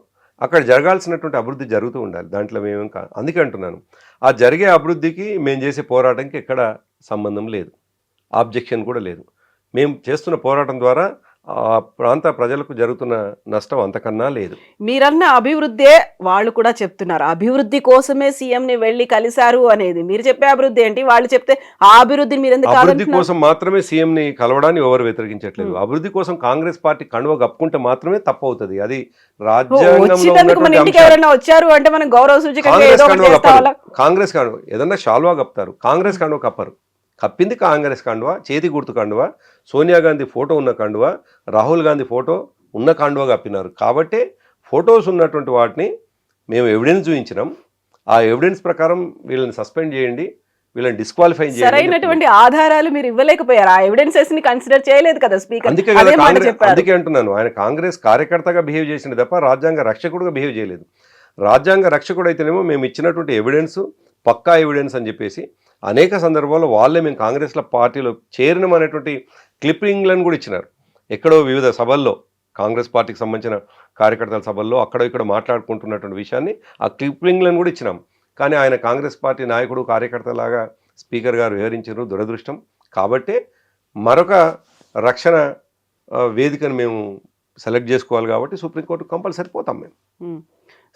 అక్కడ జరగాల్సినటువంటి అభివృద్ధి జరుగుతూ ఉండాలి. దాంట్లో మేమేం అందుకే అంటున్నాను, ఆ జరిగే అభివృద్ధికి మేము చేసే పోరాటంకి ఎక్కడ సంబంధం లేదు, ఆబ్జెక్షన్ కూడా లేదు. మేము చేస్తున్న పోరాటం ద్వారా ఆ ప్రాంత ప్రజలకు జరుగుతున్న నష్టం అంతకన్నా లేదు. మీరన్న అభివృద్ధే వాళ్ళు కూడా చెప్తున్నారు, అభివృద్ధి కోసమే సీఎంని వెళ్ళి కలిశారు అనేది. మీరు చెప్పే అభివృద్ధి ఏంటి, వాళ్ళు చెప్తే ఆ అభివృద్ధిని మీరు ఎందుకు అభివృద్ధి కోసం మాత్రమే సీఎంని కలవడాన్ని ఎవరు వ్యతిరేకించట్లేదు. అభివృద్ధి కోసం కాంగ్రెస్ పార్టీ కండువ కప్పుకుంటే మాత్రమే తప్పు అవుతుంది. అది మన ఇంటికి ఎవరైనా వచ్చారు అంటే మనం గౌరవ సూచికంగా కాంగ్రెస్ కండువ ఏదన్నా షాల్వా కప్తారు, కాంగ్రెస్ కండువ కప్పరు. కప్పింది కాంగ్రెస్ కండువ, చేతి గుర్తు కండువ, సోనియా గాంధీ ఫోటో ఉన్న కండువ, రాహుల్ గాంధీ ఫోటో ఉన్న కండువ కప్పినారు. కాబట్టి ఫొటోస్ ఉన్నటువంటి వాటిని మేము ఎవిడెన్స్ చూపించినాం. ఆ ఎవిడెన్స్ ప్రకారం వీళ్ళని సస్పెండ్ చేయండి, వీళ్ళని డిస్క్వాలిఫై చేయండి. సరైనటువంటి ఆధారాలు మీరు ఇవ్వలేకపోయారు, ఆ ఎవిడెన్సెస్ ని కన్సిడర్ చేయలేదు కదా స్పీకర్. అందుకే అంటున్నాను, ఆయన కాంగ్రెస్ కార్యకర్తగా బిహేవ్ చేసింది తప్ప రాజ్యాంగ రక్షకుడుగా బిహేవ్ చేయలేదు. రాజ్యాంగ రక్షకుడు అయితేనేమో మేము ఇచ్చినటువంటి ఎవిడెన్స్ పక్కా ఎవిడెన్స్ అని చెప్పేసి అనేక సందర్భాల్లో వాళ్ళే మేము కాంగ్రెస్ల పార్టీలో చేరినమనేటువంటి క్లిప్పింగ్లను కూడా ఇచ్చినారు. ఎక్కడో వివిధ సభల్లో కాంగ్రెస్ పార్టీకి సంబంధించిన కార్యకర్తల సభల్లో అక్కడ ఇక్కడ మాట్లాడుకుంటున్నటువంటి విషయాన్ని ఆ క్లిప్పింగ్లను కూడా ఇచ్చినాం. కానీ ఆయన కాంగ్రెస్ పార్టీ నాయకుడు కార్యకర్తలాగా స్పీకర్ గారు వివరించారు, దురదృష్టం. కాబట్టే మరొక రక్షణ వేదికను మేము సెలెక్ట్ చేసుకోవాలి. కాబట్టి సుప్రీంకోర్టు కంపల్సరీ పోతాం మేము.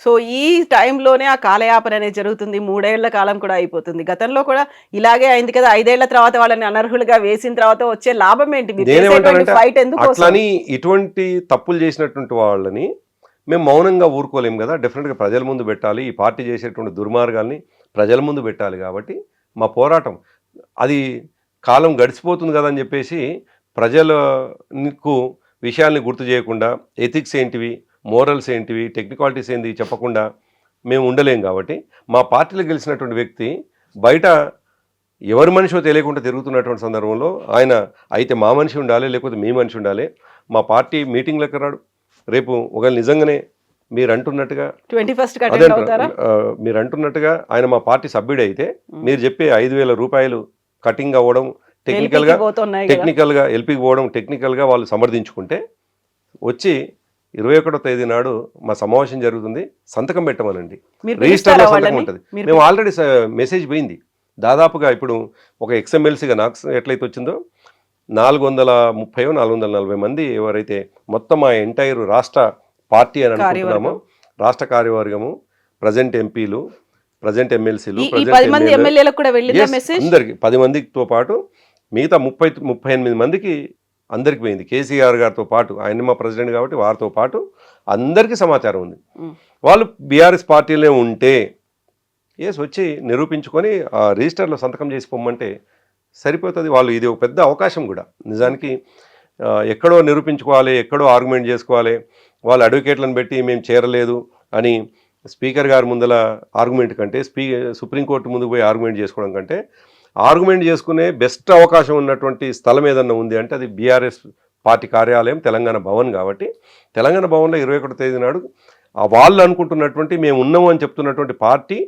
సో ఈ టైంలోనే ఆ కాలయాపన అనేది జరుగుతుంది, 3 ఏళ్ల కాలం కూడా అయిపోతుంది. గతంలో కూడా ఇలాగే అయింది కదా, 5 ఏళ్ల తర్వాత వాళ్ళని అనర్హులుగా వేసిన తర్వాత వచ్చే లాభం ఏంటి? ఫైట్ ఎందుకు? అట్లని ఇటువంటి తప్పులు చేసినటువంటి వాళ్ళని మేము మౌనంగా ఊరుకోలేము కదా. డెఫినెట్గా ప్రజల ముందు పెట్టాలి, ఈ పార్టీ చేసేటువంటి దుర్మార్గాల్ని ప్రజల ముందు పెట్టాలి. కాబట్టి మా పోరాటం అది కాలం గడిచిపోతుంది కదా అని చెప్పేసి ప్రజలకు విషయాల్ని గుర్తు చేయకుండా, ఎథిక్స్ ఏంటివి, మోరల్స్ ఏంటివి, టెక్నికాలిటీస్ ఏంటి చెప్పకుండా మేము ఉండలేం. కాబట్టి మా పార్టీలో గెలిచినటువంటి వ్యక్తి బయట ఎవరి మనిషో తెలియకుండా తిరుగుతున్నటువంటి సందర్భంలో ఆయన అయితే మా మనిషి ఉండాలి, లేకపోతే మీ మనిషి ఉండాలి. మా పార్టీ మీటింగ్లకు రాడు. రేపు ఒకవేళ నిజంగానే మీరు అంటున్నట్టుగా ఆయన మా పార్టీ సభ్యుడు అయితే మీరు చెప్పే 5,000 రూపాయలు కటింగ్ అవ్వడం, టెక్నికల్గా ఎల్పీకి పోవడం, టెక్నికల్గా వాళ్ళు సమర్థించుకుంటే వచ్చి 21వ తేదీ నాడు మా సమావేశం జరుగుతుంది, సంతకం పెట్టమనండి, రిజిస్టర్లో సంతకం ఉంటుంది. మేము ఆల్రెడీ మెసేజ్ పోయింది. దాదాపుగా ఇప్పుడు ఒక ఎక్స్ఎమ్మెల్సీగా నాకు ఎట్లయితే వచ్చిందో 430-440 మంది ఎవరైతే మొత్తం మా ఎంటైర్ రాష్ట్ర పార్టీ అని అనుకుంటున్నామో, రాష్ట్ర కార్యవర్గము, ప్రజెంట్ ఎంపీలు, ప్రజెంట్ ఎమ్మెల్సీలు, అందరికి 10 మందితో పాటు మిగతా 38 మందికి అందరికి పోయింది. కేసీఆర్ గారితో పాటు, ఆయన మా ప్రెసిడెంట్ కాబట్టి వారితో పాటు అందరికీ సమాచారం ఉంది. వాళ్ళు బీఆర్ఎస్ పార్టీలో ఉంటే వచ్చి నిరూపించుకొని ఆ రిజిస్టర్లో సంతకం చేసి పొమ్మంటే సరిపోతుంది. వాళ్ళు ఇది ఒక పెద్ద అవకాశం కూడా. నిజానికి ఎక్కడో నిరూపించుకోవాలి, ఎక్కడో ఆర్గ్యుమెంట్ చేసుకోవాలి, వాళ్ళు అడ్వకేట్లను పెట్టి మేము చేరలేదు అని స్పీకర్ గారి ముందల ఆర్గ్యుమెంట్ కంటే సుప్రీంకోర్టు ముందుకు పోయి ఆర్గ్యుమెంట్ చేసుకోవడం కంటే ఆర్గ్యుమెంట్ చేసుకునే బెస్ట్ అవకాశం ఉన్నటువంటి స్థలం ఏదన్నా ఉంది అంటే అది బీఆర్ఎస్ పార్టీ కార్యాలయం తెలంగాణ భవన్. కాబట్టి తెలంగాణ భవన్లో 21వ తేదీ నాడు వాళ్ళు అనుకుంటున్నటువంటి మేము ఉన్నాము అని చెప్తున్నటువంటి పార్టీ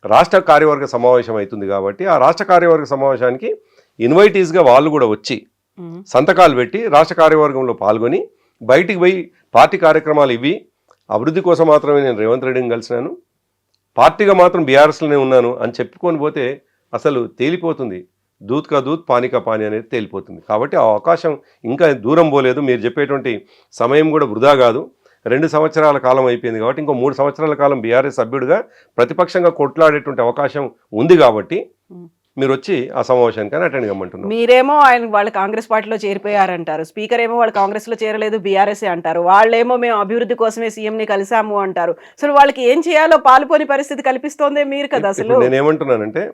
రాష్ట్ర కార్యవర్గ సమావేశం అవుతుంది. కాబట్టి ఆ రాష్ట్ర కార్యవర్గ సమావేశానికి ఇన్వైటీస్గా వాళ్ళు కూడా వచ్చి సంతకాలు పెట్టి రాష్ట్ర కార్యవర్గంలో పాల్గొని బయటికి పోయి పార్టీ కార్యక్రమాలు ఇవి, అభివృద్ధి కోసం మాత్రమే నేను రేవంత్ రెడ్డిని కలిసినాను, పార్టీగా మాత్రం బీఆర్ఎస్లోనే ఉన్నాను అని చెప్పుకొని పోతే అసలు తేలిపోతుంది. దూత్ కా దూత్ పానీ కా పానీ అనేది తేలిపోతుంది. కాబట్టి ఆ అవకాశం ఇంకా దూరం పోలేదు. మీరు చెప్పేటువంటి సమయం కూడా వృధా కాదు. 2 సంవత్సరాల కాలం అయిపోయింది కాబట్టి ఇంకో 3 సంవత్సరాల కాలం బీఆర్ఎస్ సభ్యుడిగా ప్రతిపక్షంగా కొట్లాడేటువంటి అవకాశం ఉంది. కాబట్టి మీరు వచ్చి ఆ సమావేశానికి అటెండ్ కమ్మంటున్నారు. మీరేమో వాళ్ళు కాంగ్రెస్ పార్టీలో చేరిపోయారంటారు, స్పీకర్ ఏమో వాళ్ళు కాంగ్రెస్లో చేరలేదు బీఆర్ఎస్ అంటారు, వాళ్ళేమో మేము అభివృద్ధి కోసమే సీఎంని కలిసాము అంటారు. అసలు వాళ్ళకి ఏం చేయాలో పాలుపోని పరిస్థితి కల్పిస్తోందే మీరు కదా. అసలు నేనేమంటున్నానంటే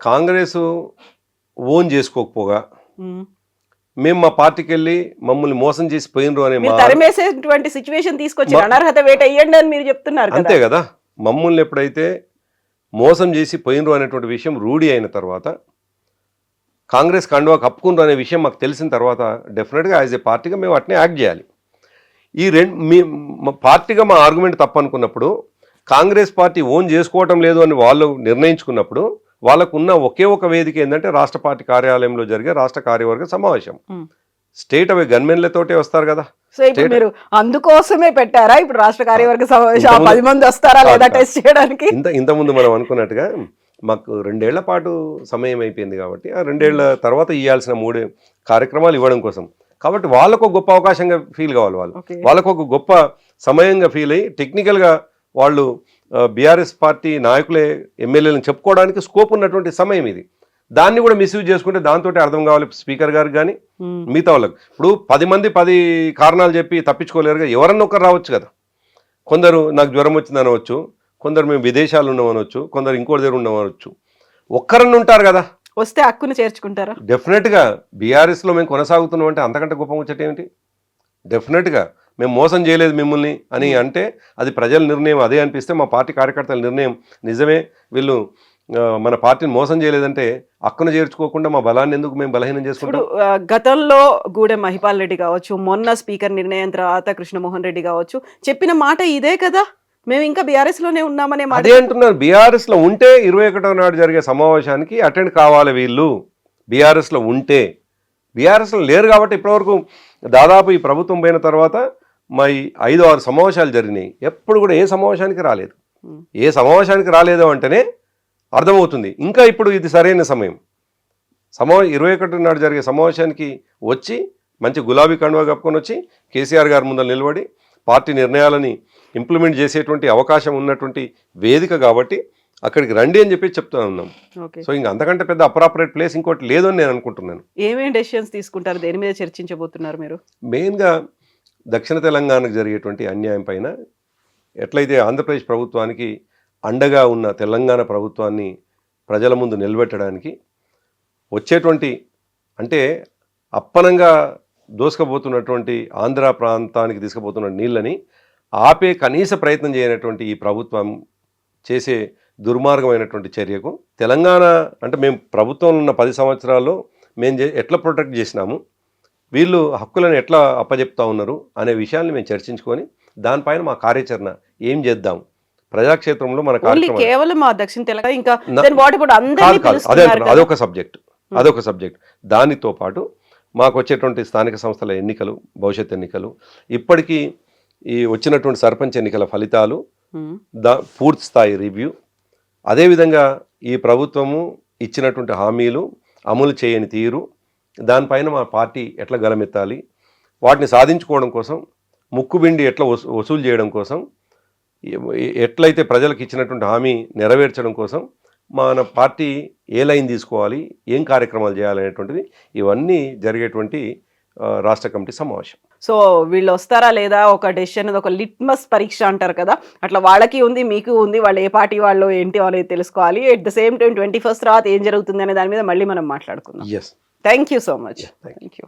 కాంగ్రెస్ ఓన్ చేసుకోకపోగా మేము మా పార్టీకి వెళ్ళి మమ్మల్ని మోసం చేసి పోయినరు అనే తరిమేసేటువంటి సిచ్యువేషన్ తీసుకొచ్చి అనర్హత వేట వేయండి అని మీరు చెప్తున్నారు. అంతే కదా, మమ్మల్ని ఎప్పుడైతే మోసం చేసి పోయినరు అనేటువంటి విషయం రూఢి అయిన తర్వాత, కాంగ్రెస్ కండువా కప్పుకుండ్రు అనే విషయం మాకు తెలిసిన తర్వాత డెఫినెట్గా యాజ్ ఏ పార్టీగా మేము అట్నే యాక్ట్ చేయాలి. ఈ పార్టీగా మా ఆర్గ్యుమెంట్ తప్పు అనుకున్నప్పుడు, కాంగ్రెస్ పార్టీ ఓన్ చేసుకోవటం లేదు అని వాళ్ళు నిర్ణయించుకున్నప్పుడు వాళ్ళకున్న ఒకే ఒక వేదిక ఏంటంటే రాష్ట్ర పార్టీ కార్యాలయంలో జరిగే రాష్ట్ర కార్యవర్గ సమావేశం. స్టేట్ అవే గన్మెన్లతోటే వస్తారు కదా. సో ఇప్పుడు మీరు అందుకోసమే పెట్టారా ఇప్పుడు రాష్ట్ర కార్యవర్గ సమావేశం? 10 మంది వస్తారా లేదా టెస్ట్ చేయడానికి? ఇంతకుముందు మనం అనుకున్నట్టుగా మాకు 2 ఏళ్ల పాటు సమయం అయిపోయింది కాబట్టి ఆ 2 ఏళ్ల తర్వాత ఇవ్వాల్సిన 3 కార్యక్రమాలు ఇవ్వడం కోసం. కాబట్టి వాళ్ళకు ఒక గొప్ప అవకాశంగా ఫీల్ కావాలి, వాళ్ళకు ఒక గొప్ప సమయంగా ఫీల్ అయ్యి టెక్నికల్గా వాళ్ళు బీఆర్ఎస్ పార్టీ నాయకులే ఎమ్మెల్యేలను చెప్పుకోవడానికి స్కోప్ ఉన్నటువంటి సమయం ఇది. దాన్ని కూడా మిస్యూజ్ చేసుకుంటే దాంతో అర్థం కావాలి స్పీకర్ గారికి కానీ మిగతా వాళ్ళకి. ఇప్పుడు 10 మంది 10 కారణాలు చెప్పి తప్పించుకోలేరుగా, ఎవరన్నా ఒకరు రావచ్చు కదా. కొందరు నాకు జ్వరం వచ్చింది అనవచ్చు, కొందరు మేము విదేశాలు ఉన్నామనవచ్చు, కొందరు ఇంకోటి దగ్గర ఉన్నామనవచ్చు, ఒక్కరన్నా ఉంటారు కదా. వస్తే హక్కును చేర్చుకుంటారా? డెఫినెట్గా బీఆర్ఎస్లో మేము కొనసాగుతున్నాం అంటే అంతకంటే గొప్ప ముచ్చట ఏమిటి? డెఫినెట్గా మేము మోసం చేయలేదు మిమ్మల్ని అని అంటే అది ప్రజల నిర్ణయం. అదే అనిపిస్తే మా పార్టీ కార్యకర్తల నిర్ణయం నిజమే, వీళ్ళు మన పార్టీని మోసం చేయలేదంటే అక్కున చేర్చుకోకుండా మా బలాన్ని ఎందుకు మేము బలహీనం చేసుకుంటాం? గతంలో గూడెం మహిపాల్ రెడ్డి కావచ్చు, మొన్న స్పీకర్ నిర్ణయం తర్వాత కృష్ణమోహన్ రెడ్డి కావచ్చు చెప్పిన మాట ఇదే కదా, మేము ఇంకా బీఆర్ఎస్ లోనే ఉన్నామనే మాట. అదే అంటున్నారు, బీఆర్ఎస్ లో ఉంటే 21వ నాడు జరిగే సమావేశానికి అటెండ్ కావాలి వీళ్ళు. బీఆర్ఎస్ లో ఉంటే, బీఆర్ఎస్ లో లేరు కాబట్టి ఇప్పటివరకు దాదాపు ఈ ప్రభుత్వం పోయిన తర్వాత మా 5-6 సమావేశాలు జరిగినాయి. ఎప్పుడు కూడా ఏ సమావేశానికి రాలేదు. ఏ సమావేశానికి రాలేదు అంటేనే అర్థమవుతుంది ఇంకా ఇప్పుడు ఇది సరైన సమయం. 21 నాడు జరిగే సమావేశానికి వచ్చి మంచి గులాబీ కండువా కప్పుకొని వచ్చి కేసీఆర్ గారి ముందర నిలబడి పార్టీ నిర్ణయాలని ఇంప్లిమెంట్ చేసేటువంటి అవకాశం ఉన్నటువంటి వేదిక కాబట్టి అక్కడికి రండి అని చెప్పి చెప్తూ ఉన్నాం. సో ఇంకా అంతకంటే పెద్ద అప్రాపరేట్ ప్లేస్ ఇంకోటి లేదు అని నేను అనుకుంటున్నాను. ఏమేమి డెసిషన్స్ తీసుకుంటారు, దేని మీద చర్చించబోతున్నారు మీరు? మెయిన్గా దక్షిణ తెలంగాణకు జరిగేటువంటి అన్యాయం పైన, ఎట్లయితే ఆంధ్రప్రదేశ్ ప్రభుత్వానికి అండగా ఉన్న తెలంగాణ ప్రభుత్వాన్ని ప్రజల ముందు నిలబెట్టడానికి వచ్చేటువంటి అంటే అప్పనంగా దోసుకపోతున్నటువంటి ఆంధ్ర ప్రాంతానికి తీసుకుపోతున్న నీళ్ళని ఆపే కనీస ప్రయత్నం చేయనటువంటి ఈ ప్రభుత్వం చేసే దుర్మార్గమైనటువంటి చర్యకు తెలంగాణ అంటే మేము ప్రభుత్వంలో ఉన్న 10 సంవత్సరాల్లో మేము ఎట్లా ప్రొటెక్ట్ చేసినాము, వీళ్ళు హక్కులను ఎట్లా అప్పచెప్తా ఉన్నారు అనే విషయాన్ని మేము చర్చించుకొని దానిపైన మా కార్యాచరణ ఏం చేద్దాం ప్రజాక్షేత్రంలో మన కేవలం దక్షిణ తెలంగాణ ఇంకా అదొక సబ్జెక్ట్. దానితో పాటు మాకు వచ్చేటువంటి స్థానిక సంస్థల ఎన్నికలు, భవిష్యత్ ఎన్నికలు, ఇప్పటికీ ఈ వచ్చినటువంటి సర్పంచ్ ఎన్నికల ఫలితాలు, పూర్తి స్థాయి రివ్యూ, అదేవిధంగా ఈ ప్రభుత్వము ఇచ్చినటువంటి హామీలు అమలు చేయని తీరు, దానిపైన మా పార్టీ ఎట్లా గలమెత్తాలి, వాటిని సాధించుకోవడం కోసం ముక్కుబిండి ఎట్లా వసూలు చేయడం కోసం, ఎట్లయితే ప్రజలకు ఇచ్చినటువంటి హామీ నెరవేర్చడం కోసం మన పార్టీ ఏ లైన్ తీసుకోవాలి, ఏం కార్యక్రమాలు చేయాలనేటువంటిది ఇవన్నీ జరిగేటువంటి రాష్ట్ర కమిటీ సమావేశం. సో వీళ్ళు వస్తారా లేదా ఒక డెసిషన్, ఒక లిట్మస్ పరీక్ష అంటారు కదా, అట్లా వాళ్ళకి ఉంది మీకు ఉంది, వాళ్ళు ఏ పార్టీ వాళ్ళు ఏంటి అనేది తెలుసుకోవాలి. At the same time 21st తర్వాత ఏం జరుగుతుంది అనే దాని మీద మళ్ళీ మనం మాట్లాడుకుందాం. Yes. Thank you so much. Thank you.